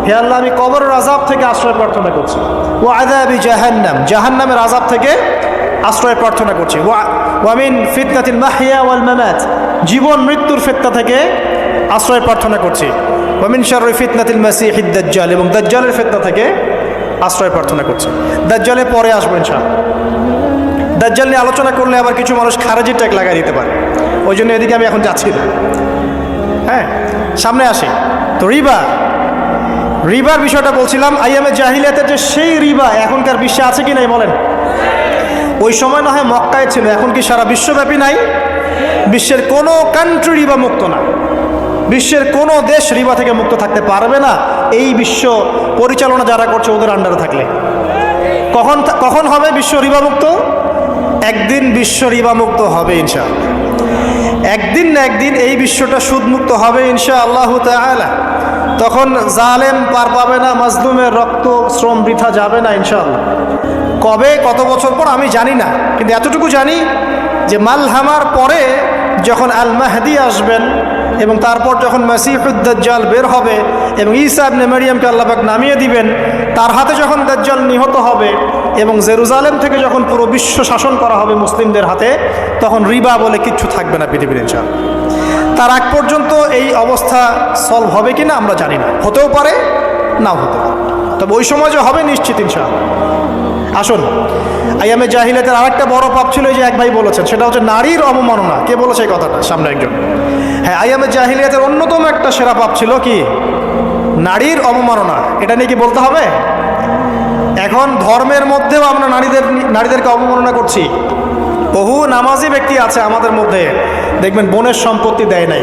হে আল্লাহ, আমি কবরের আযাব থেকে আশ্রয় প্রার্থনা করছি। ওয়া আযাবি জাহান্নাম, জাহান্নামের আযাব থেকে আশ্রয় প্রার্থনা করছি। ওয়া মিন ফিতনাতিল মাহইয়া ওয়াল মামাত, জীবন মৃত্যুর ফিতনা থেকে আশ্রয় প্রার্থনা করছি। ওয়া মিন শাররি ফিতনাতিল মাসিহিদ দাজ্জাল, এবং দাজ্জালের ফিতনা থেকে আশ্রয় প্রার্থনা করছি। দাজ্জালে পরে আসবো ইনশাআল্লাহ। দাজ্জাল নিয়ে আলোচনা করলে আবার কিছু মানুষ খারেজি ট্যাগ লাগাই দিতে পারে, ওই জন্য এদিকে আমি এখন যাচ্ছি না। হ্যাঁ, সামনে আসি। তো রিবার বিষয়টা বলছিলাম। আইয়ামে জাহিলিয়াতের যে সেই রিবা এখনকার বিশ্বে আছে কি নাই বলেন? ওই সময় না হয় মক্কায় ছিল, এখন কি সারা বিশ্বব্যাপী নাই? বিশ্বের কোনো কান্ট্রি রিবা মুক্ত না, বিশ্বের কোনো দেশ রিবা থেকে মুক্ত থাকতে পারবে না, এই বিশ্ব পরিচালনা যারা করছে ওদের আন্ডারে থাকলে। কখন হবে বিশ্ব রিবা মুক্ত? একদিন বিশ্ব রিবা মুক্ত হবে ইনশাআল্লাহ। একদিন না একদিন এই বিশ্বটা সুদমুক্ত হবে ইনশাআল্লাহু তাআলা। তখন জালেম পার পাবে না, মাজলুমের রক্ত শ্রম বৃথা যাবে না ইনশাআল্লাহ। কবে, কত বছর পর আমি জানি না, কিন্তু এতটুকু জানি যে মালহামার পরে যখন আল মাহদি আসবেন এবং তারপর যখন মাসিহুদ দাজ্জাল বের হবে এবং ঈসা ইবনে মারইয়ামকে আল্লাহ পাক নামিয়ে দিবেন, তার হাতে যখন দাজ্জাল নিহত হবে এবং জেরুজালেম থেকে যখন পুরো বিশ্ব শাসন করা হবে মুসলিমদের হাতে, তখন রিবা বলে কিচ্ছু থাকবে না পৃথিবীর ইনশাআল্লাহ। তার আগ পর্যন্ত এই অবস্থা সলভ হবে কিনা আমরা জানি না, হতেও পারে নাও হতে পারে, তবে ওই সময় যে হবে নিশ্চিত ইনশাআল্লাহ। আসুন, আইয়ামে জাহিলিয়াতের আরেকটা বড় পাপ ছিল, যে এক ভাই বলেছেন, সেটা হচ্ছে নারীর অবমাননা। কে বলেছে এই কথাটা? সামনে একজন। হ্যাঁ, আইয়ামে জাহিলিয়াতের অন্যতম একটা সেরা পাপ ছিল কি? নারীর অবমাননা। এটা নিয়ে কি বলতে হবে? এখন ধর্মের মধ্যেও আমরা নারীদেরকে অবমাননা করছি। বহু নামাজি ব্যক্তি আছে আমাদের মধ্যে, দেখবেন বোনের সম্পত্তি দেয় নাই,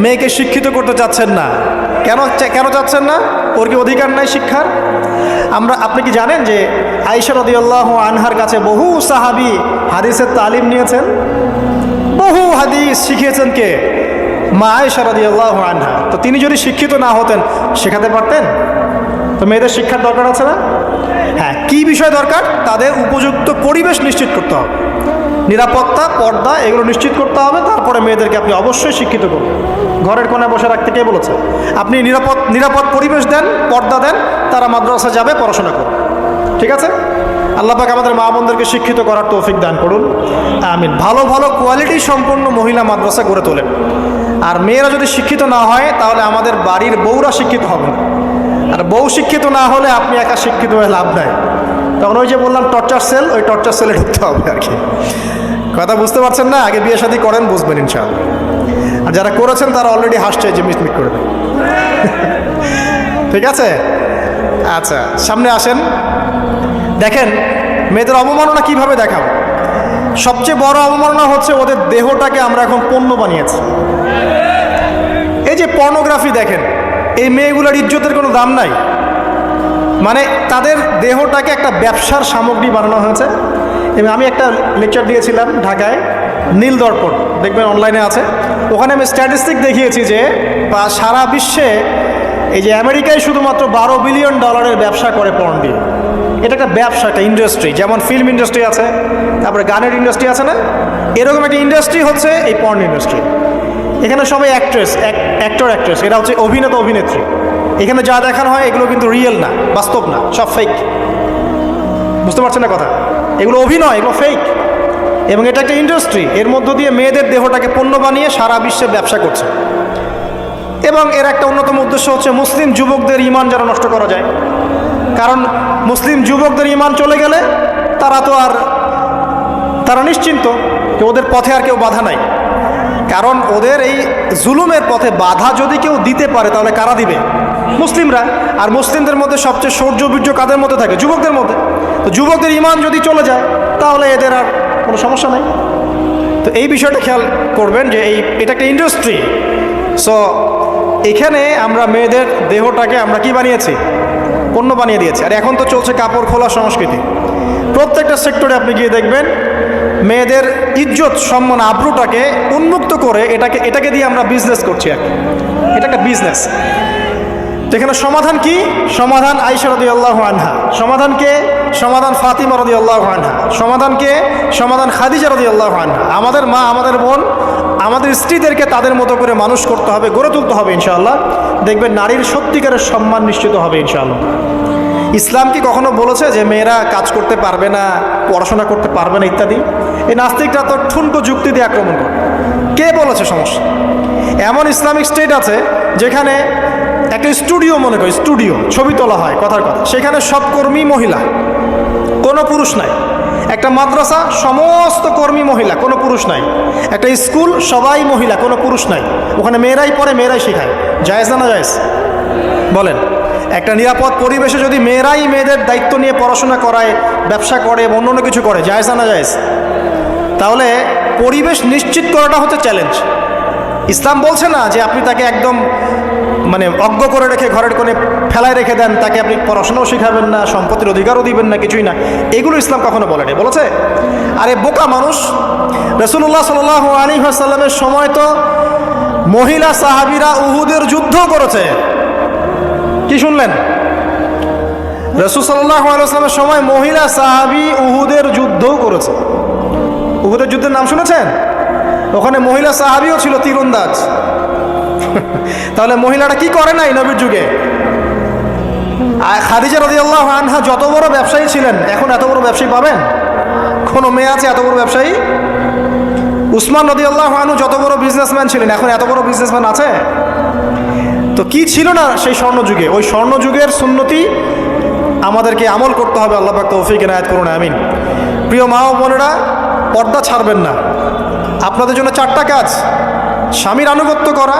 মেয়েকে শিক্ষিত করতে চাচ্ছেন না, কেন কেন চাচ্ছেন না? ওর কি অধিকার নাই শিক্ষার? আপনি কি জানেন যে আয়েশা রাদিয়াল্লাহু আনহার কাছে বহু সাহাবী হাদিসের তালিম নিয়েছেন, বহু হাদিস শিখিয়েছেন কে? মা আয়েশা রাদিয়াল্লাহু আনহা। তো তিনি যদি শিক্ষিত না হতেন শেখাতে পারতেন? তো মেয়েদের শিক্ষার দরকার আছে না? হ্যাঁ, কি বিষয় দরকার? তাদের উপযুক্ত পরিবেশ নিশ্চিত করতে হবে, নিরাপত্তা, পর্দা এগুলো নিশ্চিত করতে হবে। তারপরে মেয়েদেরকে আপনি অবশ্যই শিক্ষিত করবেন। ঘরের কোণে বসে রাখতে কে বলেছে? আপনি নিরাপদ পরিবেশ দেন, পর্দা দেন, তারা মাদ্রাসা যাবে, পড়াশোনা করবে। ঠিক আছে? আল্লাহ পাক আমাদের মা বোনদেরকে শিক্ষিত করার তৌফিক দান করুন, আমিন। ভালো ভালো কোয়ালিটি সম্পন্ন মহিলা মাদ্রাসা গড়ে তোলেন। আর মেয়েরা যদি শিক্ষিত না হয় তাহলে আমাদের বাড়ির বউরা শিক্ষিত হবে না। আর বউ শিক্ষিত না হলে আপনি একা শিক্ষিত হয়ে লাভ নাই। তখন ওই যে বললাম টর্চার সেল, ওই টর্চার সেলে ঢুকতে হবে আর কি। কথা বুঝতে পারছেন না? আগে বিয়ে শাদী করেন, বুঝবেন ইনশাআল্লাহ। আর যারা করেছেন তারা অলরেডি হাসছে যে মিটমিট করে দেন। ঠিক আছে? আচ্ছা, সামনে আসেন। দেখেন মেয়েদের অবমাননা কিভাবে দেখাবো। সবচেয়ে বড় অবমাননা হচ্ছে ওদের দেহটাকে আমরা এখন পণ্য বানিয়েছি। এই যে পর্নোগ্রাফি দেখেন, এই মেয়েগুলোর ইজ্জতের কোনো দাম নাই। মানে তাদের দেহটাকে একটা ব্যবসার সামগ্রী বানানো হয়েছে। এবং আমি একটা লেকচার দিয়েছিলাম ঢাকায়, নীল দর্পণ, দেখবেন অনলাইনে আছে। ওখানে আমি স্ট্যাটিস্টিক দেখিয়েছি যে সারা বিশ্বে এই যে আমেরিকায় শুধুমাত্র $12 বিলিয়ন ব্যবসা করে পর্ন দিয়ে। এটা একটা ব্যবসা, একটা ইন্ডাস্ট্রি। যেমন ফিল্ম ইন্ডাস্ট্রি আছে, তারপরে গানের ইন্ডাস্ট্রি আছে না, এরকম একটা ইন্ডাস্ট্রি হচ্ছে এই পর্ন ইন্ডাস্ট্রি। এখানে সবাই অ্যাক্টর অ্যাক্ট্রেস, এরা হচ্ছে অভিনেতা অভিনেত্রী। এখানে যা দেখানো হয় এগুলো কিন্তু রিয়েল না, বাস্তব না, সব ফেক। বুঝতে পারছেন না কথা? এগুলো অভিনয়, এগুলো ফেক। এবং এটা একটা ইন্ডাস্ট্রি, এর মধ্য দিয়ে মেয়েদের দেহটাকে পণ্য বানিয়ে সারা বিশ্বে ব্যবসা করছে। এবং এর একটা অন্যতম উদ্দেশ্য হচ্ছে মুসলিম যুবকদের ঈমান যেন নষ্ট করা যায়। কারণ মুসলিম যুবকদের ঈমান চলে গেলে তারা নিশ্চিন্ত যে ওদের পথে আর কেউ বাধা নাই। কারণ ওদের এই জুলুমের পথে বাধা যদি কেউ দিতে পারে তাহলে কারা দিবে? মুসলিমরা। আর মুসলিমদের মধ্যে সবচেয়ে শৌর্য বীর্য কাদের মধ্যে থাকে? যুবকদের মধ্যে। তো যুবকদের ঈমান যদি চলে যায় তাহলে এদের আর কোনো সমস্যা নাই। তো এই বিষয়টা খেয়াল করবেন যে এটা একটা ইন্ডাস্ট্রি। সো এখানে আমরা মেয়েদের দেহটাকে আমরা কি বানিয়েছি? পণ্য বানিয়ে দিয়েছি। আর এখন তো চলছে কাপড় খোলা সংস্কৃতি। প্রত্যেকটা সেক্টরে আপনি গিয়ে দেখবেন মেয়েদের ইজ্জত, সম্মান, আব্রুটাকে উন্মুক্ত করে এটাকে দিয়ে আমরা বিজনেস করছি। আর এটা একটা বিজনেস। এখানে সমাধান কি? সমাধান আয়েশা রাদিয়াল্লাহু আনহা। সমাধান কে? সমাধান ফাতিমা রাদিয়াল্লাহু আনহা। সমাধান কে? সমাধান খাদিজা রাদিয়াল্লাহু আনহা। আমাদের মা, আমাদের বোন, আমাদের স্ত্রীদেরকে তাদের মতো করে মানুষ করতে হবে, গড়ে তুলতে হবে ইনশাআল্লাহ। দেখবেন নারীর সত্যিকারের সম্মান নিশ্চিত হবে ইনশাআল্লাহ। ইসলাম কি কখনো বলেছে যে মেয়েরা কাজ করতে পারবে না, পড়াশোনা করতে পারবে না ইত্যাদি? এই নাস্তিকরা তো ঠুনকো যুক্তি দিয়ে আক্রমণ করে। কে বলেছে সমস্যা? এমন ইসলামিক স্টেট আছে যেখানে একটা স্টুডিও, মনে করি স্টুডিও, ছবি তোলা হয়, কথার কথা, সেখানে সব কর্মী মহিলা, কোনো পুরুষ নাই। একটা মাদ্রাসা, সমস্ত কর্মী মহিলা, কোনো পুরুষ নাই। একটা স্কুল, সবাই মহিলা, কোনো পুরুষ নাই। ওখানে মেয়েরাই পড়ে, মেয়েরাই শেখায়। জায়েজ না জায়েজ বলেন? একটা নিরাপদ পরিবেশে যদি মেয়েরাই মেয়েদের দায়িত্ব নিয়ে পড়াশোনা করায়, ব্যবসা করে, অন্য কিছু করে, জায়েজ না জায়েজ? তাহলে পরিবেশ নিশ্চিত করাটা হচ্ছে চ্যালেঞ্জ। ইসলাম বলছে না যে আপনি তাকে একদম অজ্ঞ করে রেখে ঘরের কোণে ফেলায় রেখে দেন, তাকে আপনি পড়াশোনাও শেখাবেন না, সম্পত্তির অধিকারও দিবেন না, কিছুই না। এগুলো ইসলাম কখনো বলেনি। বলেছে? আরে বোকা মানুষ! রাসূলুল্লাহ সাল্লাল্লাহু আলাইহি ওয়াসাল্লামের সময় তো মহিলা সাহাবীরা উহুদের যুদ্ধ করেছে। কি শুনলেন? রাসূল সাল্লাল্লাহু আলাইহি ওয়াসাল্লামের সময় মহিলা সাহাবী উহুদের যুদ্ধও করেছে। উহুদের যুদ্ধের নাম শুনেছেন? ওখানে মহিলা সাহাবীও ছিল তীরন্দাজ। তাহলে মহিলারা কি করে নাই নবীর যুগে? খাদিজা রাদিয়াল্লাহু আনহা যত বড় ব্যবসায়ী ছিলেন, এখন এত বড় ব্যবসায়ী পাবেন? কোনো মেয়ে আছে এত বড় ব্যবসায়ী? উসমান রাদিয়াল্লাহু আনহু যত বড় বিজনেসম্যান ছিলেন, এখন এত বড় বিজনেসম্যান আছে? তো কি ছিল না সেই স্বর্ণযুগে? ওই স্বর্ণযুগের সুন্নতি আমাদেরকে আমল করতে হবে। আল্লাহ পাক তৌফিক এনায়েত করুন, আমিন। প্রিয় মা ও বোনেরা, পর্দা ছাড়বেন না। আপনাদের জন্য 4টা কাজ: স্বামীর আনুগত্য করা,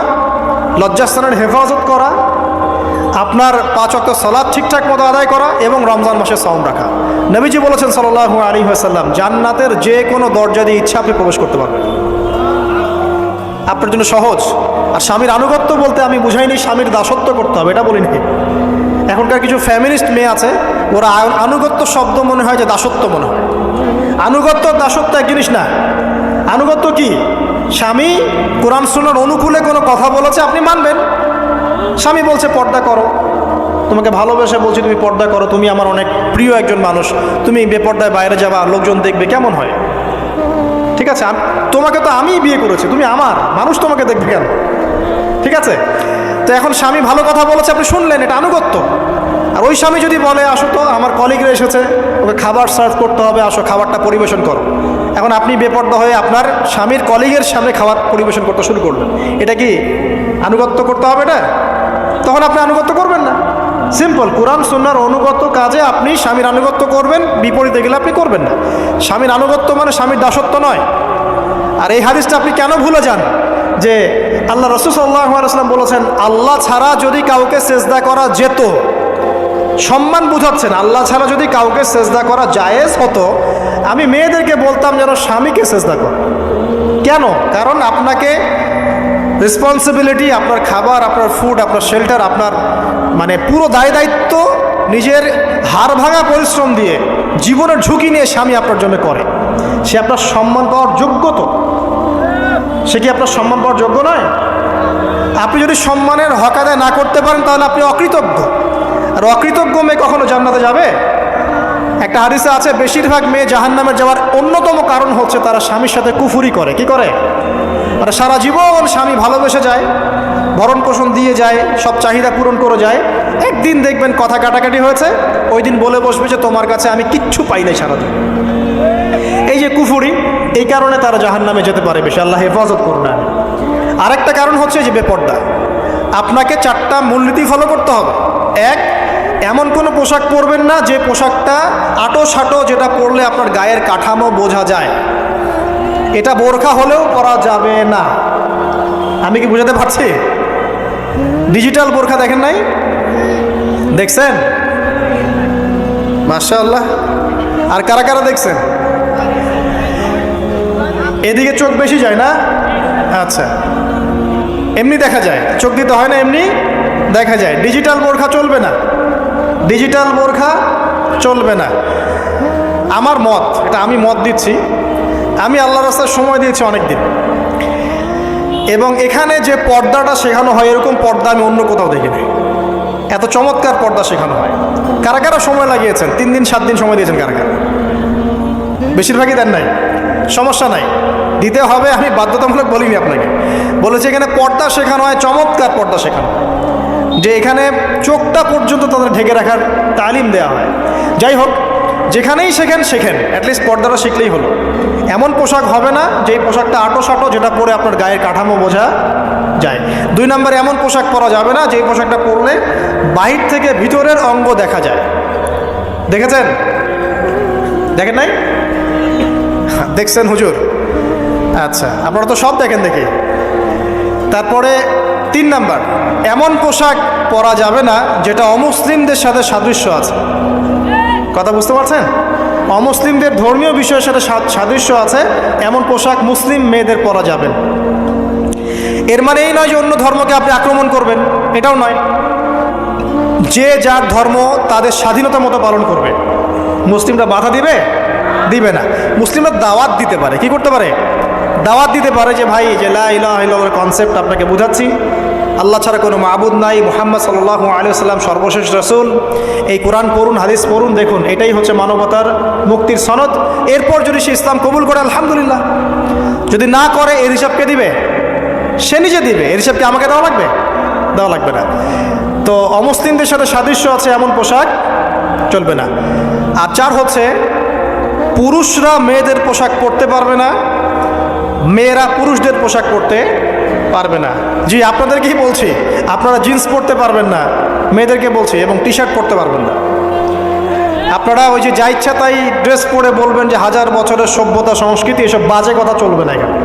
লজ্জাস্থানের হেফাজত করা, আপনার 5 ওয়াক্ত সালাত ঠিকঠাক মতো আদায় করা, এবং রমজান মাসে সাওম রাখা। নবীজি বলেছেন সাল্লাল্লাহু আলাইহি ওয়াসাল্লাম, জান্নাতের যে কোনো দরজা দিয়ে ইচ্ছা আপনি প্রবেশ করতে পারবেন। আপনার জন্য সহজ। আর স্বামীর আনুগত্য বলতে আমি বুঝাইনি স্বামীর দাসত্ব করতে হবে, এটা বলিনি। এখনকার কিছু ফ্যামিলিস্ট মেয়ে আছে, ওরা আনুগত্য শব্দ মনে হয় যে দাসত্ব মনে হয়। আনুগত্য দাসত্ব এক জিনিস না। আনুগত্য কি? স্বামী কোরআন সুন্নাহর অনুকূলে কোনো কথা বলেছে, আপনি মানবেন। স্বামী বলছে পর্দা করো, তোমাকে ভালোবেসে বলছি তুমি পর্দা করো, তুমি আমার অনেক প্রিয় একজন মানুষ, তুমি বেপর্দায় বাইরে যাবা, লোকজন দেখবে, কেমন হয়? ঠিক আছে, তোমাকে তো আমিই বিয়ে করেছি, তুমি আমার মানুষ, তোমাকে দেখবে কেন? ঠিক আছে, তো এখন স্বামী ভালো কথা বলেছে, আপনি শুনলেন, এটা আনুগত্য। আর ওই স্বামী যদি বলে আসো তো আমার কলিগরা এসেছে, ওকে খাবার সার্ভ করতে হবে, আসো খাবারটা পরিবেশন করো, এখন আপনি বেপর্দা হয়ে আপনার স্বামীর কলিগের সামনে খাবার পরিবেশন করতে শুরু করলেন, এটা কি আনুগত্য করতে হবে? এটা তখন আপনি আনুগত্য করবেন না। সিম্পল, কোরআন সুন্নাহর অনুগত কাজে আপনি স্বামীর আনুগত্য করবেন, বিপরীতে গেলে আপনি করবেন না। স্বামীর আনুগত্য মানে স্বামীর দাসত্ব নয়। আর এই হাদিসটা আপনি কেন ভুলে যান যে আল্লাহ রাসূল সাল্লাল্লাহু আলাইহি ওয়াসাল্লাম বলেছেন আল্লাহ ছাড়া যদি কাউকে সেজদা করা যেত, সম্মান বুঝাচ্ছেন, আল্লাহ ছাড়া যদি কাউকে সেজদা করা জায়েজ হতো, আমি মেয়েদেরকে বলতাম যেন স্বামীকে সেজদা করো। কেন? কারণ আপনাকে রেসপন্সিবিলিটি, আপনার খাবার, আপনার ফুড, আপনার শেল্টার, আপনার মানে পুরো দায় দায়িত্ব নিজের হাড় ভাঙা পরিশ্রম দিয়ে, জীবনের ঝুঁকি নিয়ে স্বামী আপনার জন্য করে। সে আপনার সম্মান পাওয়ার যোগ্য তো? সে কি আপনার সম্মান পাওয়ার যোগ্য নয়? আপনি যদি সম্মানের হক আদায় না করতে পারেন তাহলে আপনি অকৃতজ্ঞ। আর অকৃতজ্ঞ মেয়ে কখনো জান্নাতে যাবে? একটা হাদিসে আছে বেশিরভাগ মেয়ে জাহান্নামে যাওয়ার অন্যতম কারণ হচ্ছে তারা স্বামীর সাথে কুফুরি করে। কি করে? মানে সারা জীবন স্বামী ভালোবেসে যায়, ভরণ পোষণ দিয়ে যায়, সব চাহিদা পূরণ করে যায়, একদিন দেখবেন কথা কাটাকাটি হয়েছে, ওই দিন বলে বসবে যে তোমার কাছে আমি কিচ্ছু পাই নাই সারাদিন। এই যে কুফুরি, এই কারণে তারা জাহান্নামে যেতে পারে বেশি। আল্লাহ হেফাজত করুন। আরেকটা কারণ হচ্ছে যে বেপর্দা। আপনাকে 4টা মূলনীতি ফলো করতে হবে। এক, এমন কোনো পোশাক পরবেন না যে পোশাকটা আটো সাটো, যেটা পরলে আপনার গায়ের কাঠামো বোঝা যায়। এটা বোরখা হলেও পরা যাবে না। আমি কি বুঝাতে পারছি? ডিজিটাল বোরখা দেখেন নাই? দেখছেন? মাশাআল্লাহ। আর কারা কারা দেখছেন? এদিকে চোখ বেশি যায় না? আচ্ছা, এমনি দেখা যায়, চোখ দিতে হয় না, এমনি দেখা যায়। ডিজিটাল বোরখা চলবে না, ডিজিটাল বোরখা চলবে না। আমার মত, এটা আমি মত দিচ্ছি, আমি আল্লাহর রাস্তায় সময় দিয়েছি অনেক দিন, এবং এখানে যে পর্দাটা শেখানো হয় এরকম পর্দা আমি অন্য কোথাও দেখিনি। এত চমৎকার পর্দা শেখানো হয়। কারা কারা সময় লাগিয়েছেন? 3 দিন 7 দিন সময় দিয়েছেন কারা কারা? বেশিরভাগই দেন নাই, সমস্যা নাই, দিতে হবে। আমি বাধ্যতামূলক বলিনি আপনাকে, বলেছি এখানে পর্দা শেখানো হয়, চমৎকার পর্দা শেখানো, যে এখানে চোখটা পর্যন্ত তাদের ঢেকে রাখার তালিম দেওয়া হয়। যাই হোক, যেখানেই শেখেন অ্যাটলিস্ট পর্দাটা শিখলেই হলো। এমন পোশাক হবে না যেই পোশাকটা আটো সাটো, যেটা পরে আপনার গায়ের কাঠামো বোঝা যায়। 2 নম্বরে এমন পোশাক পরা যাবে না যেই পোশাকটা পরলে বাহির থেকে ভিতরের অঙ্গ দেখা যায়। দেখেছেন? দেখেন নাই? দেখছেন হুজুর? আচ্ছা, আপনারা তো সব দেখেন দেখি। তারপরে 3 নাম্বার, এমন পোশাক পরা যাবে না যেটা অমুসলিমদের সাথে সাদৃশ্য আছে। কথা বুঝতে পারছেন? অমুসলিমদের ধর্মীয় বিষয়ের সাথে সাদৃশ্য আছে এমন পোশাক মুসলিম মেয়েদের পরা যাবে না। এর মানে এই নয় যে অন্য ধর্মকে আপনি আক্রমণ করবেন, এটাও নয়। যে যার ধর্ম তাদের স্বাধীনতা মতো পালন করবে। মুসলিমরা বাধা দিবে? দিবে না। মুসলিমরা দাওয়াত দিতে পারে। কি করতে পারে? দাওয়াত দিতে পারে যে ভাই, যে লা ইলাহা ইল্লাল্লাহর কনসেপ্ট আপনাকে বুঝাচ্ছি, আল্লাহ ছাড়া কোনো মাবুদ নাই, মুহাম্মদ সাল্লাল্লাহু আলাইহি ওয়াসাল্লাম সর্বশেষ রাসূল, এই কোরআন পড়ুন, হাদিস পড়ুন, দেখুন এটাই হচ্ছে মানবতার মুক্তির সনদ। এরপর যদি সে ইসলাম কবুল করে আলহামদুলিল্লাহ, যদি না করে এর হিসাব কে দিবে? সে নিজে দিবে। এর হিসাব কি আমাকে দেওয়া লাগবে? দেওয়া লাগবে না। তো অমুসলিমদের সাথে সাদৃশ্য আছে এমন পোশাক চলবে না। আর 4 হচ্ছে, পুরুষরা মেয়েদের পোশাক পরতে পারবে না, মেয়েরা পুরুষদের পোশাক পরতে পারবে না। জি, আপনাদেরকেই বলছি, আপনারা জিন্স পরতে পারবেন না, মেয়েদেরকে বলছি, এবং টি শার্ট পরতে পারবেন না। আপনারা ওই যে যা ইচ্ছা তাই ড্রেস পরে বলবেন যে 1000 বছরের সভ্যতা সংস্কৃতি, এসব বাজে কথা চলবে না এখানে।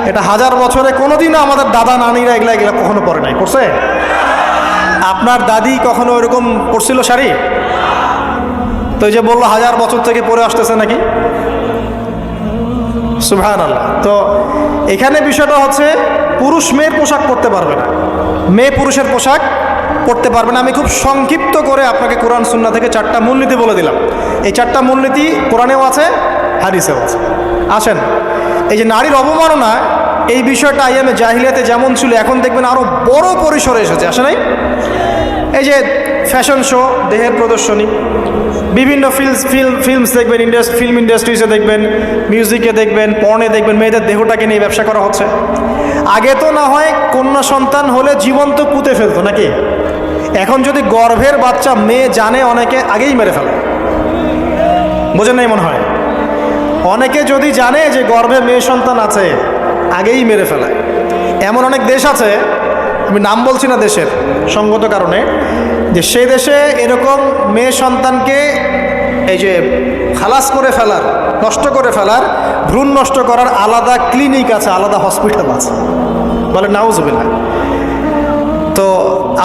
এটা 1000 বছরে কোনোদিনও আমাদের দাদা নানিরা এগুলা কখনো পরে নাই। পরছে? আপনার দাদি কখনো এরকম পরছিল শাড়ি? তো এই যে বললো 1000 বছর থেকে পরে আসতেছে নাকি, সুবহানাল্লাহ। তো এখানে বিষয়টা হচ্ছে পুরুষ মেয়ের পোশাক পরতে পারবে না, মেয়ে পুরুষের পোশাক পড়তে পারবে না। আমি খুব সংক্ষিপ্ত করে আপনাকে কোরআন সুন্নাহ থেকে 4টা মূলনীতি বলে দিলাম। এই 4টা মূলনীতি কোরআনেও আছে, হাদিসেও আছে। আসেন, এই যে নারীর অবমাননা, এই বিষয়টা আইয়ামে জাহিলিয়াতে যেমন ছিল, এখন দেখবেন আরও বড় পরিসরে এসেছে, আসে নাই? এই যে ফ্যাশন শো, দেহের প্রদর্শনী, বিভিন্ন ফিল্মস দেখবেন, ফিল্ম ইন্ডাস্ট্রিজে দেখবেন, মিউজিকে দেখবেন, পর্নে দেখবেন, মেয়েদের দেহটাকে নিয়ে ব্যবসা করা হচ্ছে। আগে তো না হয় কন্যা সন্তান হলে জীবন্ত পুঁতে ফেলতো নাকি, এখন যদি গর্ভের বাচ্চা মেয়ে জানে, অনেকে আগেই মেরে ফেলে। বোঝেন নাই মনে হয়? অনেকে যদি জানে যে গর্ভে মেয়ে সন্তান আছে, আগেই মেরে ফেলায়। এমন অনেক দেশ আছে, আমি নাম বলছি না দেশের সঙ্গত কারণে, যে সেই দেশে এরকম মেয়ে সন্তানকে এই যে খালাস করে ফেলার, নষ্ট করে ফেলার, ভ্রূণ নষ্ট করার আলাদা ক্লিনিক আছে, আলাদা হসপিটাল আছে। বলে নাউজুবিল্লাহ। তো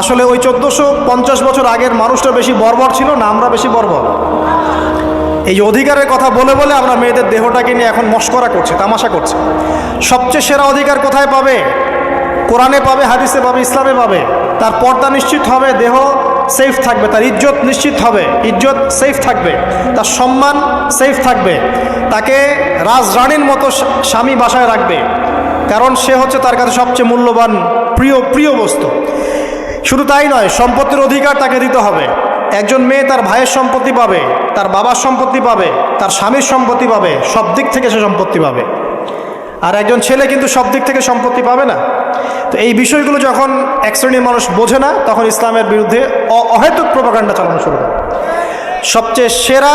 আসলে ওই 1450 বছর আগের মানুষটা বেশি বর্বর ছিল না আমরা বেশি বর্বর? এই যে অধিকারের কথা বলে বলে আমরা মেয়েদের দেহটাকে নিয়ে এখন মস্করা করছি, তামাশা করছি। সবচেয়ে সেরা অধিকার কোথায় পাবে? কোরআনে পাবে, হাদিসে পাবে, ইসলামে পাবে। তার পর্দা নিশ্চিত হবে, দেহ সেফ থাকবে, তার ইজ্জত নিশ্চিত হবে, ইজ্জত সেফ থাকবে, তার সম্মান সেফ থাকবে, তাকে রাজরানীর মতো স্বামী বাসায় রাখবে, কারণ সে হচ্ছে তার কাছে সবচেয়ে মূল্যবান প্রিয় বস্তু। শুধু তাই নয়, সম্পত্তির অধিকার তাকে দিতে হবে। একজন মেয়ে তার ভাইয়ের সম্পত্তি পাবে, তার বাবার সম্পত্তি পাবে, তার স্বামীর সম্পত্তি পাবে, সব দিক থেকে সে সম্পত্তি পাবে। আর একজন ছেলে কিন্তু সব দিক থেকে সম্পত্তি পাবে না। তো এই বিষয়গুলো যখন এক শ্রেণীর মানুষ বোঝে না, তখন ইসলামের বিরুদ্ধে অহেতুক প্রোপাগান্ডা চালানো শুরু করে। সবচেয়ে সেরা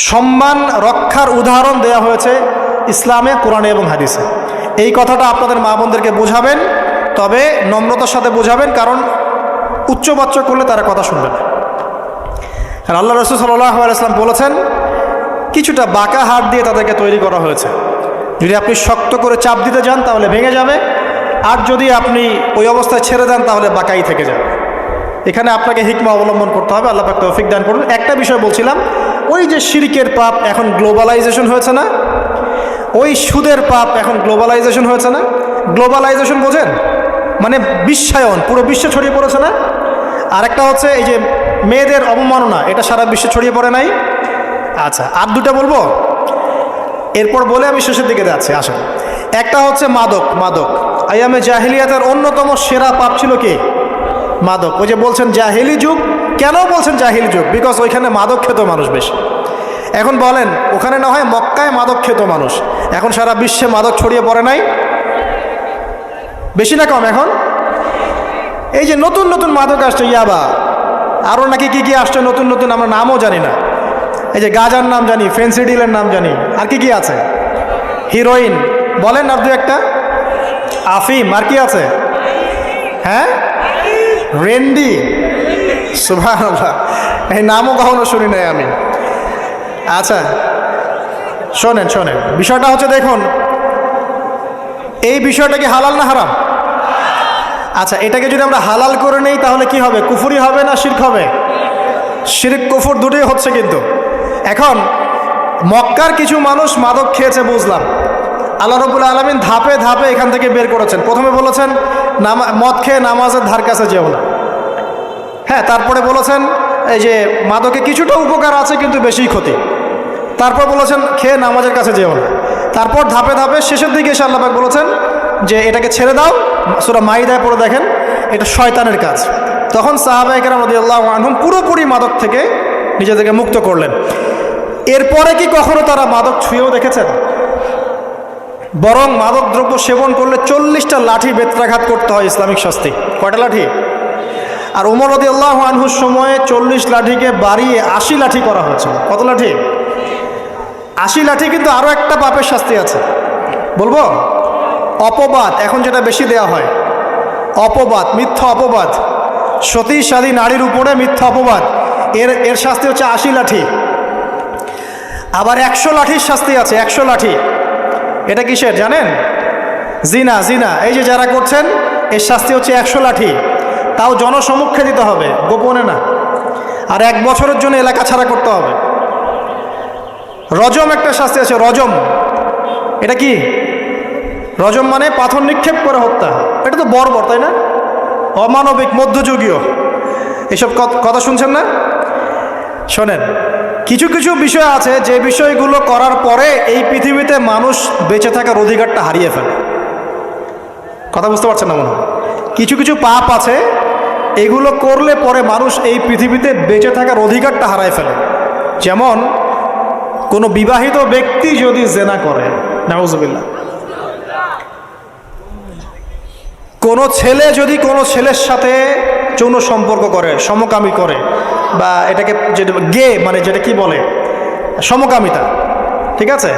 সম্মান রক্ষার উদাহরণ দেয়া হয়েছে ইসলামে, কোরআনে এবং হাদিসে। এই কথাটা আপনাদের মা বোনদেরকে বোঝাবেন, তবে নম্রতার সাথে বোঝাবেন, কারণ উচ্চবাচ্য করলে তারা কথা শুনবে না। কারণ আল্লাহ রাসূল সাল্লাল্লাহু আলাইহি ওয়াসাল্লাম বলেছেন, কিছুটা বাঁকা হাত দিয়ে তাদেরকে তৈরি করা হয়েছে। যদি আপনি শক্ত করে চাপ দিতে যান তাহলে ভেঙে যাবে, আর যদি আপনি ওই অবস্থায় ছেড়ে দেন তাহলে বাঁকাই থেকে যাবে। এখানে আপনাকে হিকমা অবলম্বন করতে হবে। আল্লাহ পাক তৌফিক দান করুন। একটা বিষয় বলছিলাম, ওই যে শিরকের পাপ এখন গ্লোবালাইজেশন হয়েছে না, ওই সুদের পাপ এখন গ্লোবালাইজেশন হয়েছে না। গ্লোবালাইজেশন বোঝেন? মানে বিশ্বায়ন, পুরো বিশ্বে ছড়িয়ে পড়েছে না। আরেকটা হচ্ছে এই যে মেয়েদের অবমাননা, এটা সারা বিশ্বে ছড়িয়ে পড়ে নাই? আচ্ছা, আর দুটা বলবো, এরপর বলে আমি শেষের দিকে যাচ্ছি। আসেন, একটা হচ্ছে মাদক। আইয়ামে জাহিলিয়াতের অন্যতম সেরা পাপ ছিল কি? মাদক। ওই যে বলছেন জাহিলি যুগ, কেন বলছেন জাহিলি যুগ? বিকজ ওইখানে মাদক খেত মানুষ বেশি। এখন বলেন, ওখানে না হয় মক্কায় মাদক খেত মানুষ, এখন সারা বিশ্বে মাদক ছড়িয়ে পড়ে নাই? বেশি না কম? এখন এই যে নতুন নতুন মাদক আসছে, ইয়াবা, আরও নাকি কি আসছে নতুন নতুন, আমরা নামও জানি না। এই যে গাজার নাম জানি, ফেন্সিডিলের নাম জানি, আর কি আছে, হিরোইন বলেন, আর দু একটা, আফিম, আর কি আছে? হ্যাঁ, রেন্ডি, সুবহানাল্লাহ, এই নামও কখনো শুনি নাই আমি। আচ্ছা শোনেন, বিষয়টা হচ্ছে, দেখুন, এই বিষয়টা কি হালাল না হারাম? আচ্ছা, এটাকে যদি আমরা হালাল করে নেই তাহলে কি হবে? কুফরি হবে না শিরক হবে? শিরক কুফর দুটোই হচ্ছে। কিন্তু এখন মক্কার কিছু মানুষ মাদক খেয়েছে বুঝলাম, আল্লাহ রাব্বুল আলামিন ধাপে ধাপে এখান থেকে বের করেছেন। প্রথমে বলেছেন মদ খেয়ে নামাজের ধার কাছে যেও না। হ্যাঁ, তারপরে বলেছেন এই যে মাদকে কিছুটা উপকার আছে কিন্তু বেশি ক্ষতি। তারপর বলেছেন খেয়ে নামাজের কাছে যেও না। তারপর ধাপে ধাপে শেষের দিকে এসে আল্লাহ পাক বলেছেন যে এটাকে ছেড়ে দাও। সূরা মাইদায় পড়ে দেখেন, এটা শয়তানের কাজ। তখন সাহাবায়ে কেরাম রাদিয়াল্লাহু আনহুম পুরোপুরি মাদক থেকে নিজেদেরকে মুক্ত করলেন। এরপরে কি কখনো তারা মাদক ছুঁয়েও দেখেছেন? বরং মাদক দ্রব্য সেবন করলে 40টা লাঠি বেত্রাঘাত করতে হয়, ইসলামিক শাস্তি। কয়টা লাঠি? আর ওমর রাদিয়াল্লাহু আনহুর সময়ে 40 লাঠিকে বাড়িয়ে 80 লাঠি করা হয়েছিল। কত লাঠি? 80 লাঠি। কিন্তু আরও একটা পাপের শাস্তি আছে, বলবো? অপবাদ, এখন যেটা বেশি দেয়া হয়, অপবাদ, মিথ্যা অপবাদ, সতীসাধী নারীর উপরে মিথ্যা অপবাদ, এর শাস্তি হচ্ছে 80 লাঠি। আবার 100 লাঠির শাস্তি আছে, 100 লাঠি। এটা কিসের জানেন? জিনা। এই যে যারা করছেন, এর শাস্তি হচ্ছে 100 লাঠি। তাও জনসমক্ষে দিতে হবে, গোপনে না। আর 1 বছরের জন্য এলাকা ছাড়া করতে হবে। রজম একটা শাস্তি আছে, রজম। এটা কি? রজম মানে পাথর নিক্ষেপ করে হত্যা। এটা তো বর্বর, তাই না? অমানবিক, মধ্যযুগীয়। এসব কথা শুনছেন না? শোনেন, কিছু কিছু বিষয় আছে যে বিষয়গুলো করার পরে এই পৃথিবীতে মানুষ বেঁচে থাকার অধিকারটা হারিয়ে ফেলে। কথা বুঝতে পারছেন না মনে হয়? কিছু কিছু পাপ আছে, এগুলো করলে পরে মানুষ এই পৃথিবীতে বেঁচে থাকার অধিকারটা হারায় ফেলে। যেমন কোনো বিবাহিত ব্যক্তি যদি জেনা করে, নাউজুবিল্লাহ, কোনো ছেলে যদি কোনো ছেলের সাথে যৌন সম্পর্ক করে, সমকামী করে, বা এটাকে যেটা গে মানে যেটা কি বলে, সমকামিতা, ঠিক আছে,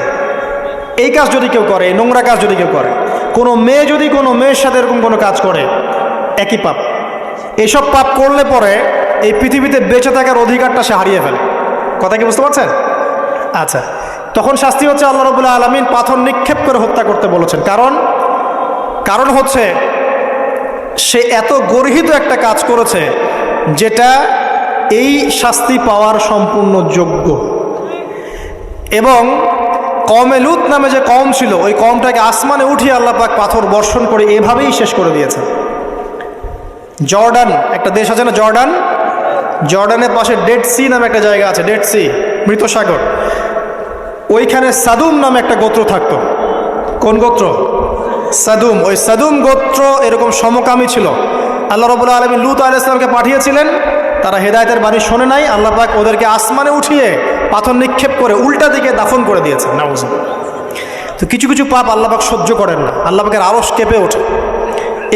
এই কাজ যদি কেউ করে, এই নোংরা কাজ যদি কেউ করে, কোনো মেয়ে যদি কোনো মেয়ের সাথে এরকম কোনো কাজ করে, একই পাপ। এইসব পাপ করলে পরে এই পৃথিবীতে বেঁচে থাকার অধিকারটা সে হারিয়ে ফেলে। কথা কি বুঝতে পারছেন? আচ্ছা, তখন শাস্তি হচ্ছে আল্লাহ রাব্বুল আলামিন পাথর নিক্ষেপ করে হত্যা করতে বলেছেন। কারণ হচ্ছে সে এত গর্হিত একটা কাজ করেছে যেটা এই শাস্তি পাওয়ার সম্পূর্ণ যোগ্য। এবং কওমে লূত নামে যে কওম ছিল, ওই কওমটাকে আসমানে উঠিয়ে আল্লাহ পাক পাথর বর্ষণ করে এভাবেই শেষ করে দিয়েছে। জর্ডান একটা দেশ আছে না, জর্ডানের পাশে ডেড সি নামে একটা জায়গা আছে, ডেড সি, মৃত সাগর। ওইখানে সাদুম নামে একটা গোত্র থাকতো। কোন গোত্র? সাদুম। ওই সাদুম গোত্র এরকম সমকামী ছিল। আল্লাহ রাব্বুল আলামিন লূত আলাইহিস সালামকে পাঠিয়েছিলেন, তারা হেদায়েতের বাণী শোনে নাই। আল্লাহ পাক ওদেরকে আসমানে উঠিয়ে পাথর নিক্ষেপ করে উল্টা দিকে দাফন করে দিয়েছে। নাউজুবিল্লাহ। তো কিছু কিছু পাপ আল্লাহ পাক সহ্য করেন না, আল্লাহ পাকের আরশ কেঁপে ওঠে।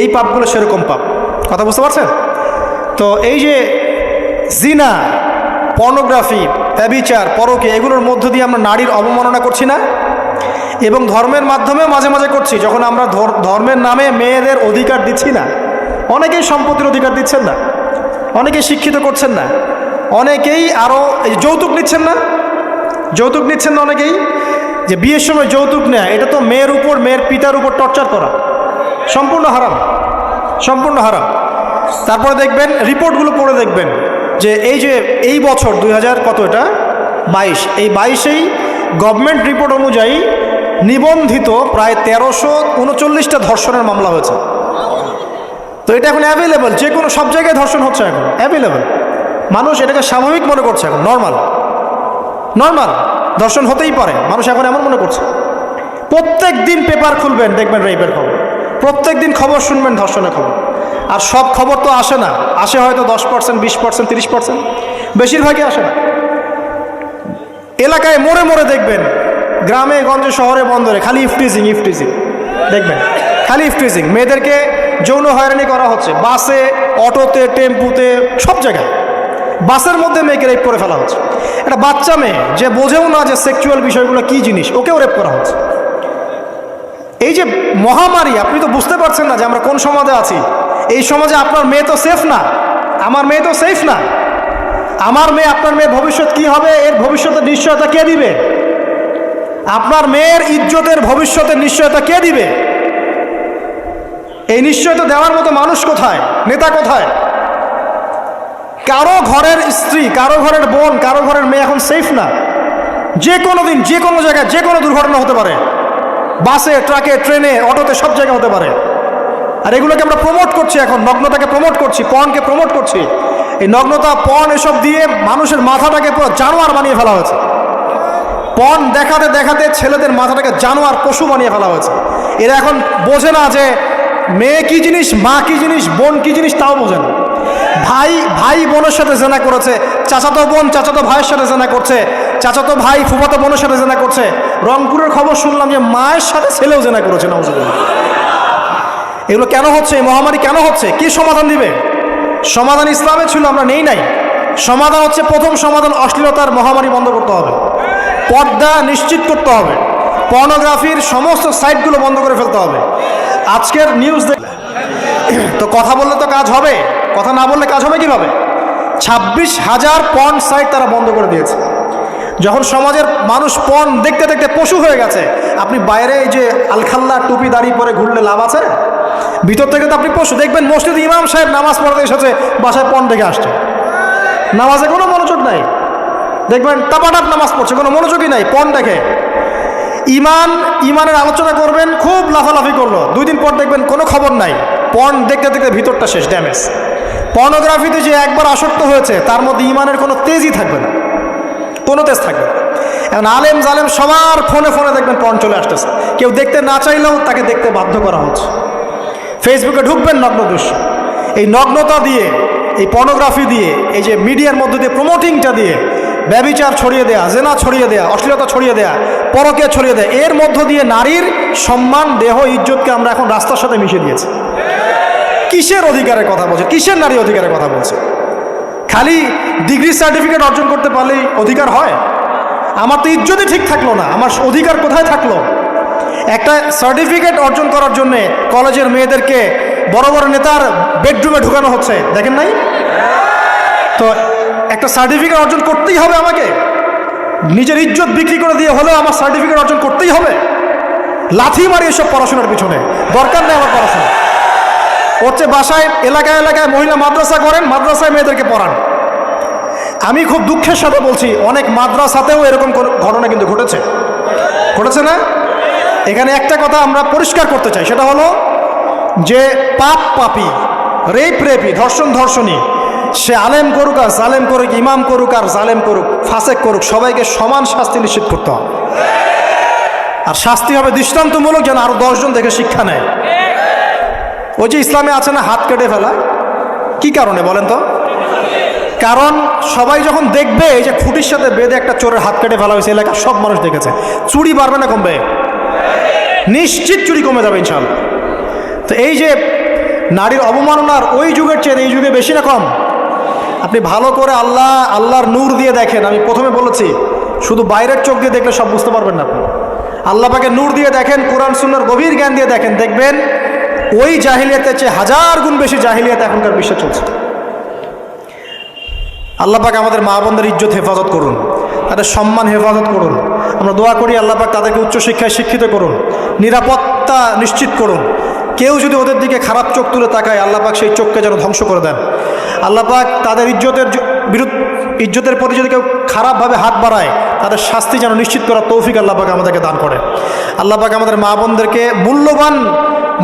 এই পাপগুলো সেরকম পাপ। কথা বুঝতে পারছেন? তো এই যে জিনা, পর্নোগ্রাফি, ব্যভিচার, পরকীয়া, এগুলোর মধ্য দিয়ে আমরা নারীর অবমাননা করছি না? এবং ধর্মের মাধ্যমেও মাঝে মাঝে করছি, যখন আমরা ধর্মের নামে মেয়েদের অধিকার দিচ্ছি না। অনেকেই সম্পত্তির অধিকার দিচ্ছেন না, অনেকেই শিক্ষিত করছেন না, অনেকেই আরও যৌতুক নিচ্ছেন না, অনেকেই যে বিয়ের সময় যৌতুক নেয়, এটা তো মেয়ের উপর, মেয়ের পিতার উপর টর্চার করা, সম্পূর্ণ হারাম। তারপরে দেখবেন, রিপোর্টগুলো পড়ে দেখবেন যে এই বছর 2000 কত, এটা 22, এই 22-এই গভর্নমেন্ট রিপোর্ট অনুযায়ী নিবন্ধিত প্রায় 1339টা ধর্ষণের মামলা হয়েছে। তো এটা এখন অ্যাভেলেবল, যে কোনো সব জায়গায় ধর্ষণ হচ্ছে, এখন অ্যাভেলেবল। মানুষ এটাকে স্বাভাবিক মনে করছে, এখন নর্মাল ধর্ষণ হতেই পারে, মানুষ এখন এমন মনে করছে। প্রত্যেক দিন পেপার খুলবেন, দেখবেন রেপের খবর, প্রত্যেক দিন খবর শুনবেন ধর্ষণের খবর। আর সব খবর তো আসে না, আসে হয়তো 10%, 20%, 30%, বেশিরভাগই আসে না। এলাকায় মোড়ে মোড়ে দেখবেন, গ্রামে গঞ্জে শহরে বন্দরে খালি ইফটিজিং দেখবেন, খালি ইফটিজিং। মেয়েদেরকে যৌন হয়রানি করা হচ্ছে, বাসে, অটোতে, টেম্পুতে, সব জায়গায়। বাসের মধ্যে মেয়েকে রেপ করে ফেলা হচ্ছে। একটা বাচ্চা মেয়ে যে বোঝেও না যে সেক্সুয়াল বিষয়গুলো কি জিনিস, ওকেও রেপ করা হচ্ছে। এই যে মহামারী, আপনি তো বুঝতে পারছেন না যে আমরা কোন সমাজে আছি। এই সমাজে আপনার মেয়ে তো সেফ না, আমার মেয়ে তো সেফ না। আমার মেয়ে, আপনার মেয়ের ভবিষ্যৎ কি হবে, এর ভবিষ্যতের নিশ্চয়তা কে দিবে? আপনার মেয়ের ইজ্জতের ভবিষ্যতের নিশ্চয়তা কে দিবে? এই নিশ্চয়তা দেওয়ার মতো মানুষ কোথায়, নেতা কোথায়? কারো ঘরের স্ত্রী, কারো ঘরের বোন, কারো ঘরের মেয়ে এখন সেফ না। যে কোনো দিন, যে কোনো জায়গায়, যে কোনো দুর্ঘটনা হতে পারে। বাসে, ট্রাকে, ট্রেনে, অটোতে, সব জায়গায় হতে পারে। আর এগুলোকে আমরা প্রমোট করছি, এখন নগ্নতাকে প্রমোট করছি, পর্নকে প্রমোট করছি। এই নগ্নতা, পর্ন, এসব দিয়ে মানুষের মাথাটাকে পুরো জানোয়ার বানিয়ে ফেলা হয়েছে। পর্ন দেখাতে দেখাতে ছেলেদের মাথাটাকে জানোয়ার, পশু বানিয়ে ফেলা হয়েছে। এরা এখন বোঝে না যে মেয়ে কি জিনিস, মা কি জিনিস, বোন কি জিনিস, তাও বোঝে না। ভাই বোনের সাথে জেনা করেছে, চাচাতো বোন চাচাতো ভাইয়ের সাথে জেনা করছে, চাচাতো ভাই ফুফাতো বোনের সাথে জেনা করছে। রংপুরের খবর শুনলাম যে মায়ের সাথে ছেলেও জেনা করেছে। নাউজুবিল্লাহ। এগুলো কেন হচ্ছে? এই মহামারী কেন হচ্ছে? কি সমাধান দিবে? সমাধান ইসলামে ছিল, আমরা নেই নাই। সমাধান হচ্ছে, প্রথম সমাধান অশ্লীলতার মহামারী বন্ধ করতে হবে, পর্দা নিশ্চিত করতে হবে, পর্নোগ্রাফির সমস্ত সাইটগুলো বন্ধ করে ফেলতে হবে। আজকের নিউজ তো কথা বললে তো কাজ হবে, কথা না বললে কাজ হবে কিভাবে? 26,000 পর্ন সাইট তারা বন্ধ করে দিয়েছে। যখন সমাজের মানুষ পর্ন দেখতে দেখতে পশু হয়ে গেছে, আপনি বাইরে এই যে আলখাল্লা টুপি দাড়ি পরে ঘুরলে লাভ আছে? ভিতর থেকে তো আপনি পশু। দেখবেন মসজিদে ইমাম সাহেব নামাজ পড়তে এসেছে, বাসায় পর্ন দেখে আসছে, নামাজে কোনো মনোযোগ নাই। দেখবেন টাপাটাপ নামাজ পড়ছে, কোনো মনোযোগই নাই, পণ দেখে। ইমানের আলোচনা করবেন, খুব লাফালাফি করলো, 2 দিন পর দেখবেন কোনো খবর নাই, পণ দেখতে দেখতে ভিতরটা শেষ, ড্যামেজ। পর্নোগ্রাফিতে যে একবার আসক্ত হয়েছে তার মধ্যে ইমানের কোনো তেজই থাকবে না, কোনো তেজ থাকবে না। এখন আলেম জালেম সবার ফোনে ফোনে দেখবেন পণ চলে আসতেছে, কেউ দেখতে না চাইলেও তাকে দেখতে বাধ্য করা হচ্ছে। ফেসবুকে ঢুকবেন, নগ্ন দৃশ্য। এই নগ্নতা দিয়ে, এই পর্নোগ্রাফি দিয়ে, এই যে মিডিয়ার মধ্যে দিয়ে প্রমোটিংটা দিয়ে ব্যভিচার ছড়িয়ে দেয়া, জেনা ছড়িয়ে দেয়া, অশ্লীলতা ছড়িয়ে দেয়া, পরকীয়া ছড়িয়ে দেয়া, এর মধ্য দিয়ে নারীর সম্মান, দেহ, ইজ্জতকে আমরা এখন রাস্তার সাথে মিশিয়ে দিয়েছি। কিসের অধিকারের কথা বলছে? কিসের নারী অধিকারের কথা বলছে? খালি ডিগ্রি সার্টিফিকেট অর্জন করতে পারলেই অধিকার হয়? আমার তো ইজ্জতই ঠিক থাকলো না, আমার অধিকার কোথায় থাকলো? একটা সার্টিফিকেট অর্জন করার জন্য কলেজের মেয়েদেরকে বড় বড় নেতার বেডরুমে ঢুকানো হচ্ছে, দেখেন নাই? তো একটা সার্টিফিকেট অর্জন করতেই হবে আমাকে, নিজের ইজ্জত বিক্রি করে দিয়ে হলেও আমার সার্টিফিকেট অর্জন করতেই হবে। লাথি মারি এসব পড়াশোনার পিছনে, দরকার নেই আমার পড়াশোনা। হচ্ছে বাসায় এলাকায় এলাকায় মহিলা মাদ্রাসা করেন, মাদ্রাসায় মেয়েদেরকে পড়ান। আমি খুব দুঃখের সাথে বলছি, অনেক মাদ্রাসাতেও এরকম ঘটনা কিন্তু ঘটেছে না? এখানে একটা কথা আমরা পরিষ্কার করতে চাই, সেটা হলো যে পাপী, রেপি, ধর্ষণী, সে আলেম করুক আর জালেম করুক, ইমাম করুক আর জালেম করুক, ফাসেক করুক, সবাইকে সমান শাস্তি নিশ্চিত করতে হবে। আর শাস্তি হবে দৃষ্টান্তমূলক, যেন আরো 10 জন দেখে শিক্ষা নেয়। ওই যে ইসলামে আছে না হাত কেটে ফেলা, কি কারণে বলেন তো? কারণ সবাই যখন দেখবে এই যে খুঁটির সাথে বেঁধে একটা চোরের হাত কেটে ফেলা হয়েছে, এলাকার সব মানুষ দেখেছে, চুরি বাড়বে না কমবে? নিশ্চিত চুরি কমে যাবে ইনশাআল্লাহ। তো এই যে নারীর অবমাননার ওই যুগের চেয়ে এই যুগে বেশি না কম? আপনি ভালো করে আল্লাহর নূর দিয়ে দেখেন। আমি প্রথমে বলেছি, শুধু বাইরের চোখ দিয়ে দেখলে সব বুঝতে পারবেন না। আপনি আল্লাহ পাকে নূর দিয়ে দেখেন, কোরআন সুন্নাহর গভীর জ্ঞান দিয়ে দেখেন, দেখবেন ওই জাহিলিয়াতের চেয়ে 1000 গুণ বেশি জাহিলিয়াত এখনকার বিশ্বে চলছে। আল্লাহ পাক আমাদের মা বোনদের ইজ্জত হেফাজত করুন, তাদের সম্মান হেফাজত করুন। আমরা দোয়া করি আল্লাহ পাক তাদেরকে উচ্চশিক্ষায় শিক্ষিত করুন, নিরাপত্তা নিশ্চিত করুন। কেউ যদি ওদের দিকে খারাপ চোখ তুলে তাকায়, আল্লাহ পাক সেই চোখকে যেন ধ্বংস করে দেন। আল্লাহ পাক তাদের ইজ্জতের প্রতি যদি কেউ খারাপভাবে হাত বাড়ায়, তাদের শাস্তি যেন নিশ্চিত করার তৌফিক আল্লাহ পাক আমাদেরকে দান করে। আল্লাহ পাক আমাদের মা বোনদেরকে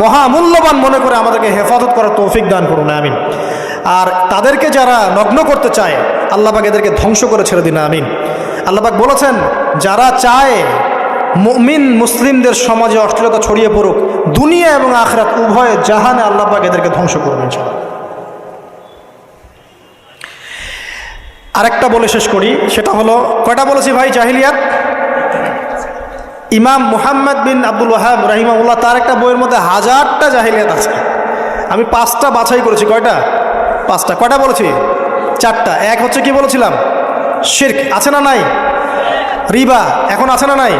মহামূল্যবান মনে করে আমাদেরকে হেফাজত করার তৌফিক দান করুন, আমিন। আর তাদেরকে যারা নগ্ন করতে চায়, আল্লাহ পাক এদেরকে ধ্বংস করে ছেড়ে দিন, আমিন। আল্লাহ পাক বলেছেন, যারা চায় মুমিন মুসলিমদের সমাজে অশ্লীলতা ছড়িয়ে পড়ুক, দুনিয়া এবং আখিরাত উভয় জাহানে আল্লাহ পাক এদেরকে ধ্বংস করবেন ইনশাআল্লাহ। আরেকটা বলে শেষ করি, সেটা হলো, কয়টা বলেছি ভাই জাহিলিয়াত? ইমাম মুহাম্মদ বিন আব্দুল ওয়াহাব রাহিমাহুল্লাহ তার একটা বইয়ের মধ্যে 1000টা জাহিলিয়াত আছে। আমি 5টা বাছাই করেছি। কয়টা? 5টা। কয়টা বলেছি? 4টা। এক হচ্ছে কি বলেছিলাম? শিরক, আছে না নাই? রিবা এখন আছে না নাই?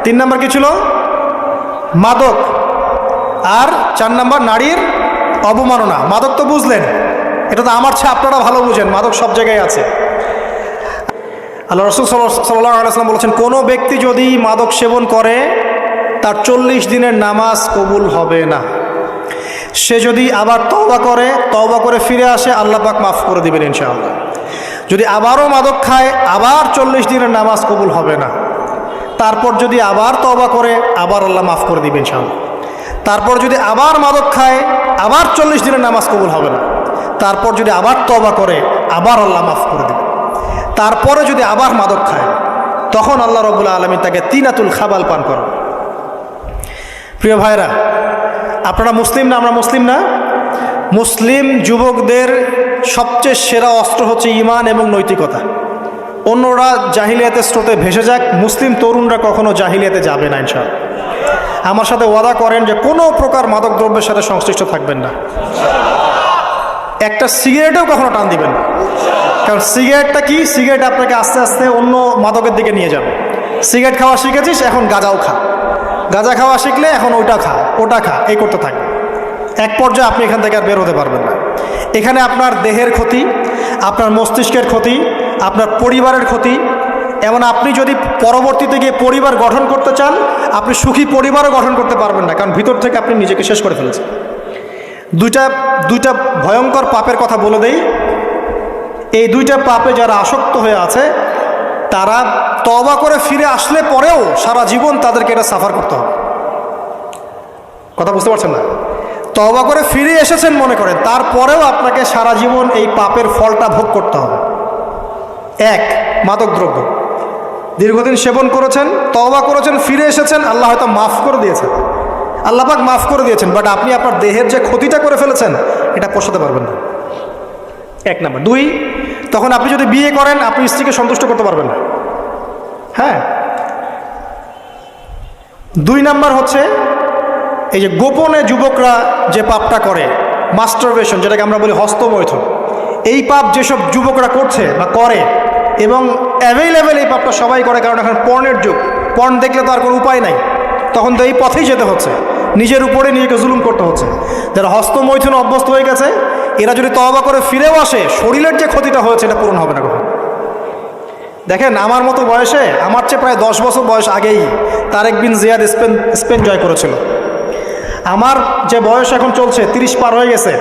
3 নাম্বার কি ছিল? মাদক। আর 4 নাম্বার নারীর অবমাননা। মাদক তো বুঝলেন, এটা তো আমার চেয়ে আপনারা ভালো বুঝেন, মাদক সব জায়গায় আছে। আল্লাহ রাসূল সাল্লাল্লাহু আলাইহি ওয়াসাল্লাম বলেছেন, কোনো ব্যক্তি যদি মাদক সেবন করে তার 40 দিনের নামাজ কবুল হবে না। সে যদি আবার তওবা করে ফিরে আসে, আল্লাহ পাক মাফ করে দিবেন ইনশাআল্লাহ। যদি আবারও মাদক খায়, আবার 40 দিনের নামাজ কবুল হবে না। তারপর যদি আবার তওবা করে, আবার আল্লাহ মাফ করে দিবেন ইনশাআল্লাহ। তারপর যদি আবার মাদক খায়, আবার 40 দিনের নামাজ কবুল হবে না। তারপর যদি আবার তওবা করে, আবার আল্লাহ মাফ করে দিবেন। তারপরে যদি আবার মাদক খায়, তখন আল্লাহ রাব্বুল আলামিন তাকে তিনাতুল খাবাল পান করেন। প্রিয় ভাইরা, আপনারা মুসলিম না? আমরা মুসলিম না? মুসলিম যুবকদের সবচেয়ে সেরা অস্ত্র হচ্ছে ঈমান এবং নৈতিকতা। অন্যরা জাহিলিয়াতের স্রোতে ভেসে যাক, মুসলিম তরুণরা কখনো জাহিলিয়াতে যাবে না ইনশাআল্লাহ। আমার সাথে ওয়াদা করেন যে কোনো প্রকার মাদক দ্রব্যের সাথে সংশ্লিষ্ট থাকবেন না। একটা সিগারেটেও কখনো টান দিবেন না। কারণ সিগারেটটা কি? সিগারেট আপনাকে আস্তে আস্তে অন্য মাদকের দিকে নিয়ে যাবে। সিগারেট খাওয়া শিখেছিস, এখন গাঁজাও খা। গাঁজা খাওয়া শিখলে এখন ওটা খা, এই করতে থাকবে। এক পর্যায়ে আপনি এখান থেকে আর বের হতে পারবেন না। এখানে আপনার দেহের ক্ষতি, আপনার মস্তিষ্কের ক্ষতি, আপনার পরিবারের ক্ষতি। এমন আপনি যদি পরবর্তীতে গিয়ে পরিবার গঠন করতে চান, আপনি সুখী পরিবারও গঠন করতে পারবেন না, কারণ ভিতর থেকে আপনি নিজেকে শেষ করে ফেলেছেন। দুইটা ভয়ঙ্কর পাপের কথা বলে দেই। এই 2টা পাপে যারা আসক্ত হয়ে আছে, তারা তওবা করে ফিরে আসলে পরেও সারা জীবন তাদেরকে এটা সাফার করতে হবে। কথা বুঝতে পারছেন না? তওবা করে ফিরে এসেছেন মনে করেন, তারপরেও আপনাকে সারা জীবন এই পাপের ফলটা ভোগ করতে হবে। এক, মাদকদ্রব্য দীর্ঘদিন সেবন করেছেন, তওবা করেছেন, ফিরে এসেছেন, আল্লাহ হয়তো মাফ করে দিয়েছেন, আল্লাহ পাক মাফ করে দিয়েছেন, বাট আপনি আপনার দেহের যে ক্ষতিটা করে ফেলেছেন এটা পোষাতে পারবেন না। এক নাম্বার। দুই, তখন আপনি যদি বিয়ে করেন আপনি স্ত্রীকে সন্তুষ্ট করতে পারবেন না। হ্যাঁ। দুই নাম্বার হচ্ছে এই যে গোপনে যুবকরা যে পাপটা করে, মাস্টারবেশন, যেটাকে আমরা বলি হস্তমৈথুন, এই পাপ যেসব যুবকরা করছে বা করে, এবং অ্যাভেলেবেল এই পাপটা সবাই করে, কারণ এখন পর্নের যুগ, পর্ন দেখলে তো আর কোনো উপায় নাই, তখন তো এই পথেই যেতে হচ্ছে, নিজের উপরে নিজেকে জুলুম করতে হচ্ছে। যারা হস্তমৈথুন অভ্যস্ত হয়ে গেছে, এরা যদি তওবা করে ফিরেও আসে, শরীরের যে ক্ষতিটা হয়েছে এটা পূরণ হবে না কখন। দেখেন, আমার মতো বয়সে, আমার চেয়ে প্রায় 10 বছর বয়স আগেই তারেক বিন জিয়াদ স্পেন জয় করেছিল। আমার যে বয়স এখন চলছে 30 পার হয়ে গেছে,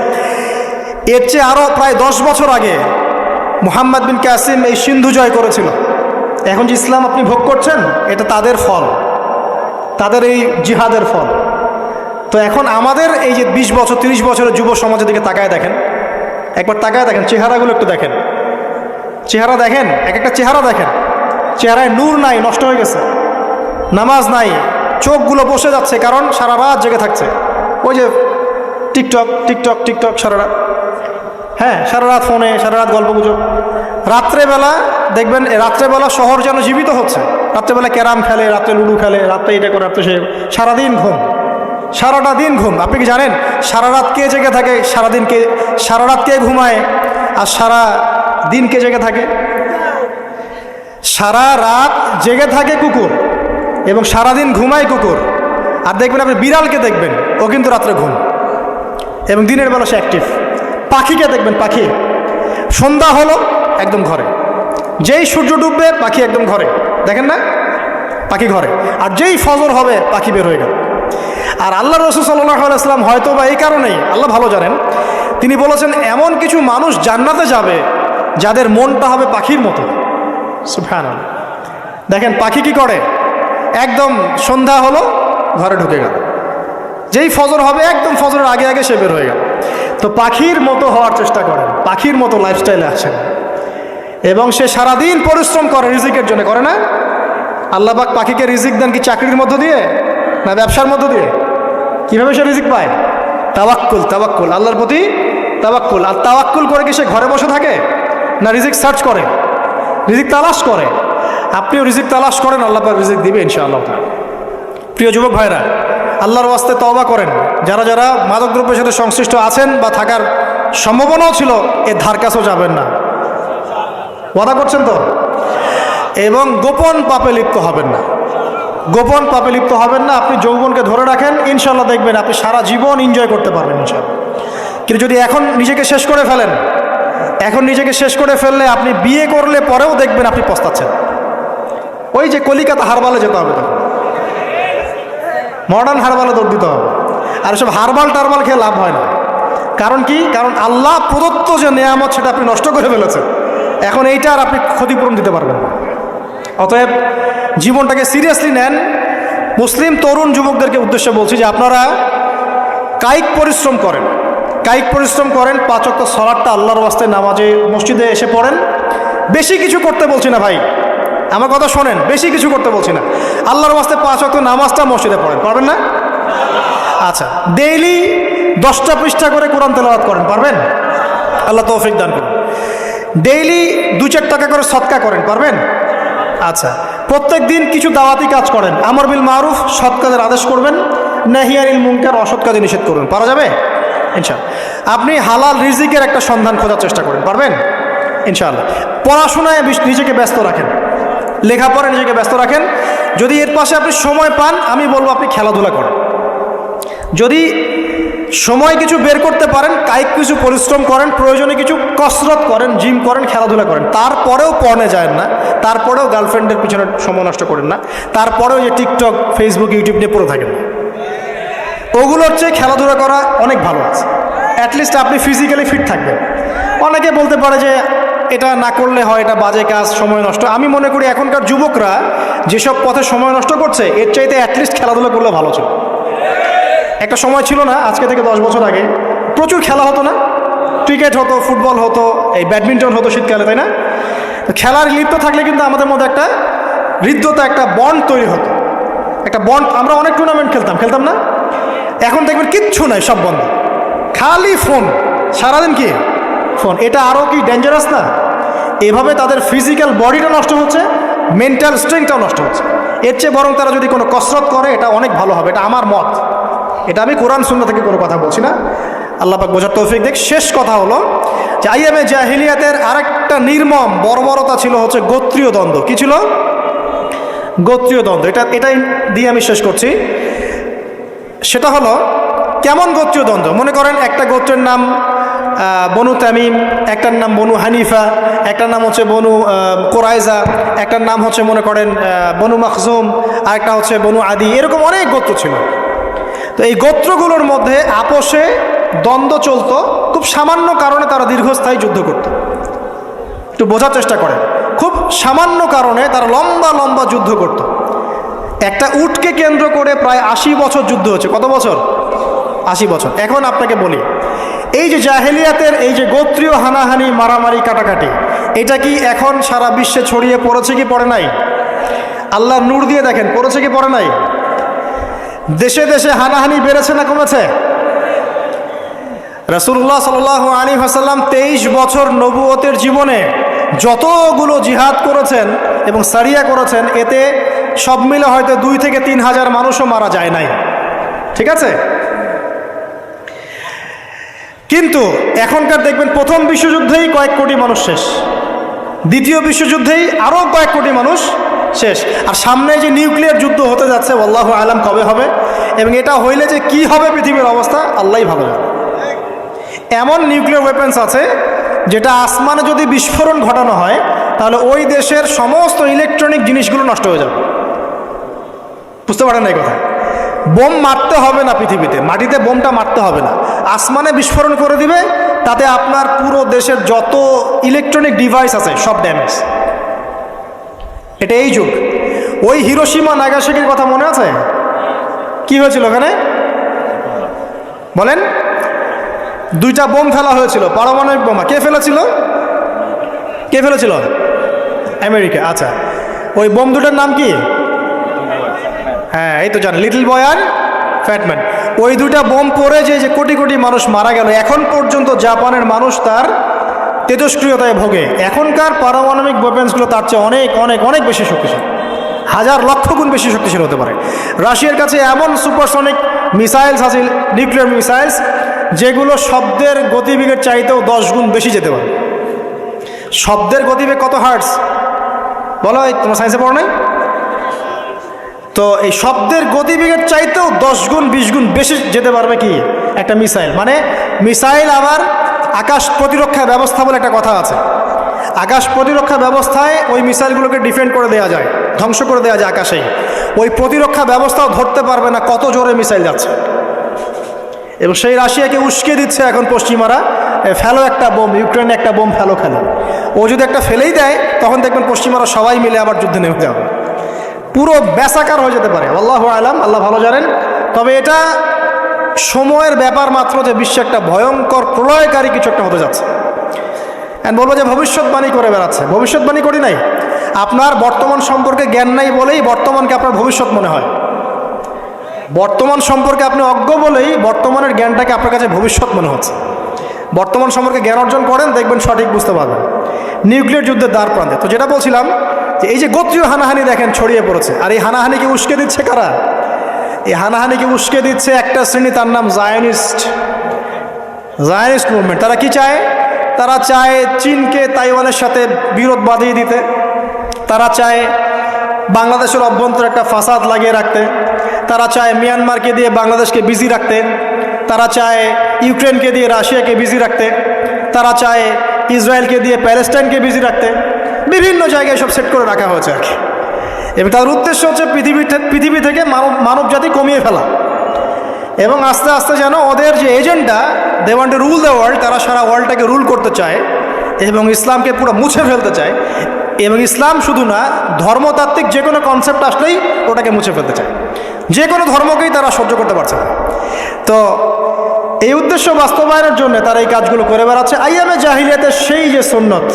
এর চেয়ে আরও প্রায় 10 বছর আগে মুহাম্মদ বিন কাসিম এই সিন্ধু জয় করেছিল। এখন যে ইসলাম আপনি ভোগ করছেন এটা তাদের ফল, তাদের এই জিহাদের ফল। তো এখন আমাদের এই যে 20 বছর 30 বছরের যুব সমাজের দিকে তাকায় দেখেন, একবার তাকায় দেখেন, চেহারাগুলো একটু দেখেন, চেহারা দেখেন, এক একটা চেহারা দেখেন, চেহারায় নূর নাই, নষ্ট হয়ে গেছে, নামাজ নাই, চোখগুলো বসে যাচ্ছে, কারণ সারা রাত জেগে থাকছে, ওই যে টিকটক টিকটক টিকটক সারা রাত। হ্যাঁ, সারা রাত ফোনে, সারা রাত গল্প গুজব। রাত্রেবেলা দেখবেন, রাত্রেবেলা শহর যেন জীবিত হচ্ছে, রাত্রেবেলা ক্যারাম খেলে, রাত্রে লুডু খেলে, রাত্রে এটা করে, রাত্রে সে, সারাদিন ঘুম, সারাটা দিন ঘুম। আপনি কি জানেন সারা রাত কে জেগে থাকে, সারা রাত কে ঘুমায়, আর সারা দিন কে জেগে থাকে? সারা রাত জেগে থাকে কুকুর, এবং সারাদিন ঘুমায় কুকুর। আর দেখবেন আপনি বিড়ালকে দেখবেন, ও কিন্তু রাত্রে ঘুম, এবং দিনের বেলা সে অ্যাক্টিভ। পাখিকে দেখবেন, পাখি সন্ধ্যা হলো একদম ঘরে, যেই সূর্য ডুববে পাখি একদম ঘরে, দেখেন না, পাখি ঘরে। আর যেই ফজর হবে পাখি বের হয়ে গেল। আর আল্লাহ রাসূল সাল্লাল্লাহু আলাইহি ওয়াসাল্লাম হয়তো বা এই কারণেই, আল্লাহ ভালো জানেন, তিনি বলেছেন এমন কিছু মানুষ জান্নাতে যাবে যাদের মনটা হবে পাখির মতো। সুবহানাল্লাহ। দেখেন পাখি কি করে, একদম সন্ধ্যা হলো ঘরে ঢুকে গেল, যেই ফজর হবে একদম ফজরের আগে আগে সে বের হয়ে গেল। তো পাখির মতো হওয়ার চেষ্টা করেন, পাখির মতো লাইফস্টাইলে আসেন, এবং সে সারাদিন পরিশ্রম করে রিজিকের জন্য, করে না? আল্লাহ পাক পাখিকে রিজিক দেন কি চাকরির মধ্য দিয়ে, না ব্যবসার মধ্য দিয়ে? কীভাবে সে রিজিক পায়? তাওয়াক্কুল, তাওয়াক্কুল, আল্লাহর প্রতি তাওয়াক্কুল। আর তাওয়াক্কুল করে কি সে ঘরে বসে থাকে, না রিজিক সার্চ করে, রিজিক তালাশ করে? আপনিও রিজিক তালাশ করেন, আল্লাহ পাক রিজিক দিবে ইনশাআল্লাহ। প্রিয় যুবক ভাইরা, আল্লাহর ওয়াস্তে তওবা করেন। যারা যারা মাদকদ্রব্যের সাথে সংশ্লিষ্ট আছেন বা থাকার সম্ভাবনাও ছিল, এর ধার কাছেও যাবেন না, ওয়াদা করছেন তো? এবং গোপন পাপে লিপ্ত হবেন না, গোপন পাপে লিপ্ত হবেন না। আপনি যৌবনকে ধরে রাখেন, ইনশাল্লাহ দেখবেন আপনি সারা জীবন এনজয় করতে পারবেন ইনশাল্লাহ। কিন্তু যদি এখন নিজেকে শেষ করে ফেলেন, এখন নিজেকে শেষ করে ফেললে আপনি বিয়ে করলে পরেও দেখবেন আপনি পস্তাচ্ছেন। ওই যে কলিকাতা হারবালে যেতে হবে, তখন মডার্ন হারবালে দৌড় দিতে হবে। আর সব হারবাল টারবাল খেয়ে লাভ হয় না। কারণ কি? কারণ আল্লাহ প্রদত্ত যে নেয়ামত সেটা আপনি নষ্ট করে ফেলেছেন, এখন এইটা আর আপনি ক্ষতিপূরণ দিতে পারবেন না। অতএব জীবনটাকে সিরিয়াসলি নেন। মুসলিম তরুণ যুবকদেরকে উদ্দেশ্যে বলছি যে আপনারা কায়িক পরিশ্রম করেন, কায়িক পরিশ্রম করেন। 5 ওয়াক্ত সালাতটা আল্লাহর ওয়াস্তে নামাজে মসজিদে এসে পড়েন। বেশি কিছু করতে বলছি না ভাই, আমার কথা শোনেন, বেশি কিছু করতে বলছি না। আল্লাহর ওয়াস্তে 5 ওয়াক্ত নামাজটা মসজিদে পড়েন, পারবেন না? আচ্ছা, ডেইলি 10টা পৃষ্ঠা করে কোরআন তেলাওয়াত করেন, পারবেন? আল্লাহ তৌফিক দান করুন। ডেইলি 2-4 টাকা করে সদকা করেন, পারবেন? আচ্ছা, প্রত্যেক দিন কিছু দাওয়াতি কাজ করেন, আমর বিল মারুফ, সৎ কাজের আদেশ করবেন, নাহি আনিল মুনকার, অসৎ কাজে নিষেধ করবেন, পারা যাবে ইনশাআল্লাহ। আপনি হালাল রিজিকের একটা সন্ধান খোঁজার চেষ্টা করেন, পারবেন ইনশাআল্লাহ। পড়াশোনায় নিজেকে ব্যস্ত রাখেন, লেখাপড়ায় নিজেকে ব্যস্ত রাখেন। যদি এর পাশে আপনি সময় পান, আমি বলবো আপনি খেলাধুলা করেন। যদি সময় কিছু বের করতে পারেন, কায়িক কিছু পরিশ্রম করেন, প্রয়োজনে কিছু কসরত করেন, জিম করেন, খেলাধুলা করেন। তারপরেও পর্নে যায় না, তারপরেও গার্লফ্রেন্ডের পিছনে সময় নষ্ট করেন না, তারপরেও যে টিকটক, ফেসবুক, ইউটিউব নিয়ে পড়ে থাকেন না। ওগুলোর চেয়ে খেলাধুলা করা অনেক ভালো আছে। অ্যাটলিস্ট আপনি ফিজিক্যালি ফিট থাকবেন। অনেকে বলতে পারে যে এটা না করলে হয়, এটা বাজে কাজ, সময় নষ্ট। আমি মনে করি এখনকার যুবকরা যেসব পথে সময় নষ্ট করছে এর চাইতে অ্যাটলিস্ট খেলাধুলা করলে ভালো ছিল। একটা সময় ছিল না, আজকে থেকে 10 বছর আগে প্রচুর খেলা হতো না? ক্রিকেট হতো, ফুটবল হতো, এই ব্যাডমিন্টন হতো শীতকালে, তাই না? তো খেলার লিপ্ত থাকলে কিন্তু আমাদের মধ্যে একটা হৃদ্যতা, একটা বন্ড তৈরি হতো, একটা বন্ড। আমরা অনেক টুর্নামেন্ট খেলতাম না? এখন দেখবেন কিচ্ছু নাই, সব বন্ধ, খালি ফোন, সারাদিন কি ফোন। এটা আরও কি ডেঞ্জারাস না? এভাবে তাদের ফিজিক্যাল বডিটা নষ্ট হচ্ছে, মেন্টাল স্ট্রেংথটাও নষ্ট হচ্ছে। এর চেয়ে বরং তারা যদি কোনো কসরত করে এটা অনেক ভালো হবে, এটা আমার মত। এটা আমি কোরআন সুন্নাহ থেকে কোনো কথা বলছি না, আল্লাহ পাক বোঝার তৌফিক দেখ। শেষ কথা হলো যে আইয়ামে জাহিলিয়াতের আরেকটা নির্মম বর্বরতা ছিল হচ্ছে গোত্রীয় দ্বন্দ্ব। কি ছিল? গোত্রীয় দ্বন্দ্ব। এটাই দিয়ে আমি শেষ করছি। সেটা হলো কেমন গোত্রীয় দ্বন্দ্ব? মনে করেন একটা গোত্রের নাম বনু তামিম, একটার নাম বনু হানিফা, একটার নাম হচ্ছে বনু কোরাইজা, একটার নাম হচ্ছে মনে করেন বনু মাখজুম, আরেকটা হচ্ছে বনু আদি। এরকম অনেক গোত্র ছিল। তো এই গোত্রগুলোর মধ্যে আপোষে দ্বন্দ্ব চলতো, খুব সামান্য কারণে তারা দীর্ঘস্থায়ী যুদ্ধ করত। একটু বোঝার চেষ্টা করেন, খুব সামান্য কারণে তারা লম্বা লম্বা যুদ্ধ করত। একটা উটকে কেন্দ্র করে প্রায় 80 বছর যুদ্ধ হচ্ছে। কত বছর? 80 বছর। এখন আপনাকে বলি, এই যে জাহেলিয়াতের এই যে গোত্রীয় হানাহানি, মারামারি, কাটাকাটি, এটা কি এখন সারা বিশ্বে ছড়িয়ে পড়েছে কি পড়ে নাই? আল্লাহর নূর দিয়ে দেখেন, পড়েছে কি পড়ে নাই? দেশে দেশে হানাহানি বেড়েছে না কমেছে? রাসূলুল্লাহ সাল্লাল্লাহু আলাইহি ওয়াসাল্লাম 23 বছর নবুয়তের জীবনে যতগুলো জিহাদ করেছেন এবং সারিয়া করেছেন, এতে সব মিলে হয়তো 2 থেকে 3 হাজার মানুষও মারা যায় নাই। ঠিক আছে? কিন্তু এখনকার দেখবেন প্রথম বিশ্বযুদ্ধেই কয়েক কোটি মানুষ শেষ, দ্বিতীয় বিশ্বযুদ্ধেই আরও কয়েক কোটি মানুষ শেষ, আর সামনে যে নিউক্লিয়ার যুদ্ধ হতে যাচ্ছে আল্লাহু আলাম কবে হবে, এবং এটা হইলে যে কি হবে পৃথিবীর অবস্থা আল্লাহই ভালো জানে। এমন নিউক্লিয়ার ওয়েপন্স আছে যেটা আসমানে যদি বিস্ফোরণ ঘটানো হয় তাহলে ওই দেশের সমস্ত ইলেকট্রনিক জিনিসগুলো নষ্ট হয়ে যাবে। বুঝতে পারেন না এই কথা? বোম মারতে হবে না পৃথিবীতে, মাটিতে বোমটা মারতে হবে না, আসমানে বিস্ফোরণ করে দিবে, তাতে আপনার পুরো দেশের যত ইলেকট্রনিক ডিভাইস আছে সব ড্যামেজ। এটা এই যুগ। ওই হিরোশিমা নাগাসাকির কথা মনে আছে? কি হয়েছিল ওখানে বলেন? 2টা বোম ফেলা হয়েছিল, পারমাণবিক বোমা। কে ফেলেছিল? কে ফেলেছিল? আমেরিকা। আচ্ছা, ওই বোম দুটার নাম কি? হ্যাঁ, এই তো জানেন, লিটল বয় আর ফ্যাট ম্যান। ওই 2টা বোম পড়ে যে কোটি কোটি মানুষ মারা গেল, এখন পর্যন্ত জাপানের মানুষ তার তেজস্ক্রিয়তায় ভোগে। এখনকার পারমাণবিক ওয়েপন্সগুলো তার চেয়ে অনেক অনেক অনেক বেশি শক্তিশালী, হাজার লক্ষ গুণ বেশি শক্তিশালী হতে পারে। রাশিয়ার কাছে এমন সুপারসনিক মিসাইলস আছে, নিউক্লিয়ার মিসাইলস, যেগুলো শব্দের গতিবেগের চাইতেও 10 গুণ বেশি যেতে পারে। শব্দের গতিবেগ কত হার্টস বলো? তোমার সায়েন্সে পড়ো নাই? তো এই শব্দের গতিবেগের চাইতেও 10 গুণ 20 গুণ বেশি যেতে পারবে কি একটা মিসাইল। মানে মিসাইল আবার আকাশ প্রতিরক্ষা ব্যবস্থা বলে একটা কথা আছে। আকাশ প্রতিরক্ষা ব্যবস্থায় ওই মিসাইলগুলোকে ডিফেন্ড করে দেওয়া যায়, ধ্বংস করে দেওয়া যায় আকাশেই। ওই প্রতিরক্ষা ব্যবস্থাও ধরতে পারবে না কত জোরে মিসাইল যাচ্ছে। এবং সেই রাশিয়াকে উস্কে দিচ্ছে এখন পশ্চিমারা, ফেলো একটা বোম, ইউক্রেনে একটা বোম ফেলো। ও যদি একটা ফেলেই দেয় তখন দেখবেন পশ্চিমারা সবাই মিলে আবার যুদ্ধে নেমে যাবে, পুরো ব্যাসাকার হয়ে যেতে পারে। আল্লাহু আলাম, আল্লাহ ভালো জানেন। তবে এটা সময়ের ব্যাপার মাত্র যে বিশ্বে একটা ভয়ঙ্কর প্রলয়কারী কিছু একটা হতে যাচ্ছে। বলবো যে ভবিষ্যৎবাণী করে বেড়াচ্ছে। ভবিষ্যৎবাণী করি নাই, আপনার বর্তমান সম্পর্কে জ্ঞান নাই বলেই বর্তমানকে আপনার ভবিষ্যৎ মনে হয়। বর্তমান সম্পর্কে আপনি অজ্ঞ বলেই বর্তমানের জ্ঞানটাকে আপনার কাছে ভবিষ্যৎ মনে হচ্ছে। বর্তমান সম্পর্কে জ্ঞান অর্জন করেন, দেখবেন সঠিক বুঝতে পারবেন। নিউক্লিয়ার যুদ্ধের দ্বার প্রান্তে। তো যেটা বলছিলাম যে এই যে গোত্রীয় হানাহানি দেখেন ছড়িয়ে পড়েছে, আর এই হানাহানিকে উস্কে দিচ্ছে কারা? এই হানাহানিকে উস্কে দিচ্ছে একটা শ্রেণী, তার নাম জায়নিস্ট মুভমেন্ট। তারা কি চায়? তারা চায় চীনকে তাইওয়ানের সাথে বিরোধ বাঁধিয়ে দিতে, তারা চায় বাংলাদেশের অভ্যন্তরে একটা ফাসাদ লাগিয়ে রাখতে, তারা চায় মিয়ানমারকে দিয়ে বাংলাদেশকে বিজি রাখতে, তারা চায় ইউক্রেনকে দিয়ে রাশিয়াকে বিজি রাখতে, তারা চায় ইসরায়েলকে দিয়ে প্যালেস্টাইনকে বিজি রাখতে। বিভিন্ন জায়গায় সব সেট করে রাখা হয়েছে আর কি। এবং তার উদ্দেশ্য হচ্ছে পৃথিবী থেকে মানব জাতি কমিয়ে ফেলা, এবং আস্তে আস্তে যেন ওদের যে agenda, they want to rule the world, তারা সারা ওয়ার্ল্ডটাকে রুল করতে চায়। এবং ইসলামকে পুরো মুছে ফেলতে চায়, এবং ইসলাম শুধু না, ধর্মতাত্ত্বিক যে কোনো কনসেপ্ট আসলেই ওটাকে মুছে ফেলতে চায়। যে কোনো ধর্মকেই তারা সহ্য করতে পারছে না। তো এই উদ্দেশ্য বাস্তবায়নের জন্য তারা এই কাজগুলো করে বেড়াচ্ছে। আইয়ামে জাহিলিয়াতের সেই যে সুন্নত,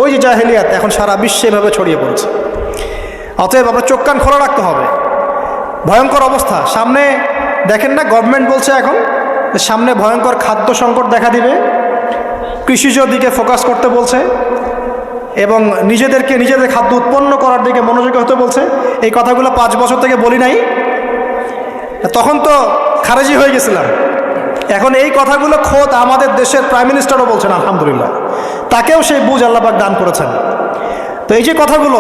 ওই যে জাহিলিয়াত এখন সারা বিশ্বে এভাবে ছড়িয়ে পড়েছে। অতএব আমরা চোখ কান খোলা রাখতে হবে। ভয়ঙ্কর অবস্থা সামনে, দেখেন না, গভর্নমেন্ট বলছে এখন সামনে ভয়ঙ্কর খাদ্য সংকট দেখা দিবে, কৃষিজ দিকে ফোকাস করতে বলছে এবং নিজেদের খাদ্য উৎপন্ন করার দিকে মনোযোগী হতে বলছে। এই কথাগুলো 5 বছর থেকে বলি নাই, তখন তো খারেজি হয়ে গেছিলাম। এখন এই কথাগুলো খোদ আমাদের দেশের প্রাইম মিনিস্টারও বলছেন, আলহামদুলিল্লাহ, তাকেও সেই বুঝ আল্লাহ পাক দান করেছেন। তো এই যে কথাগুলো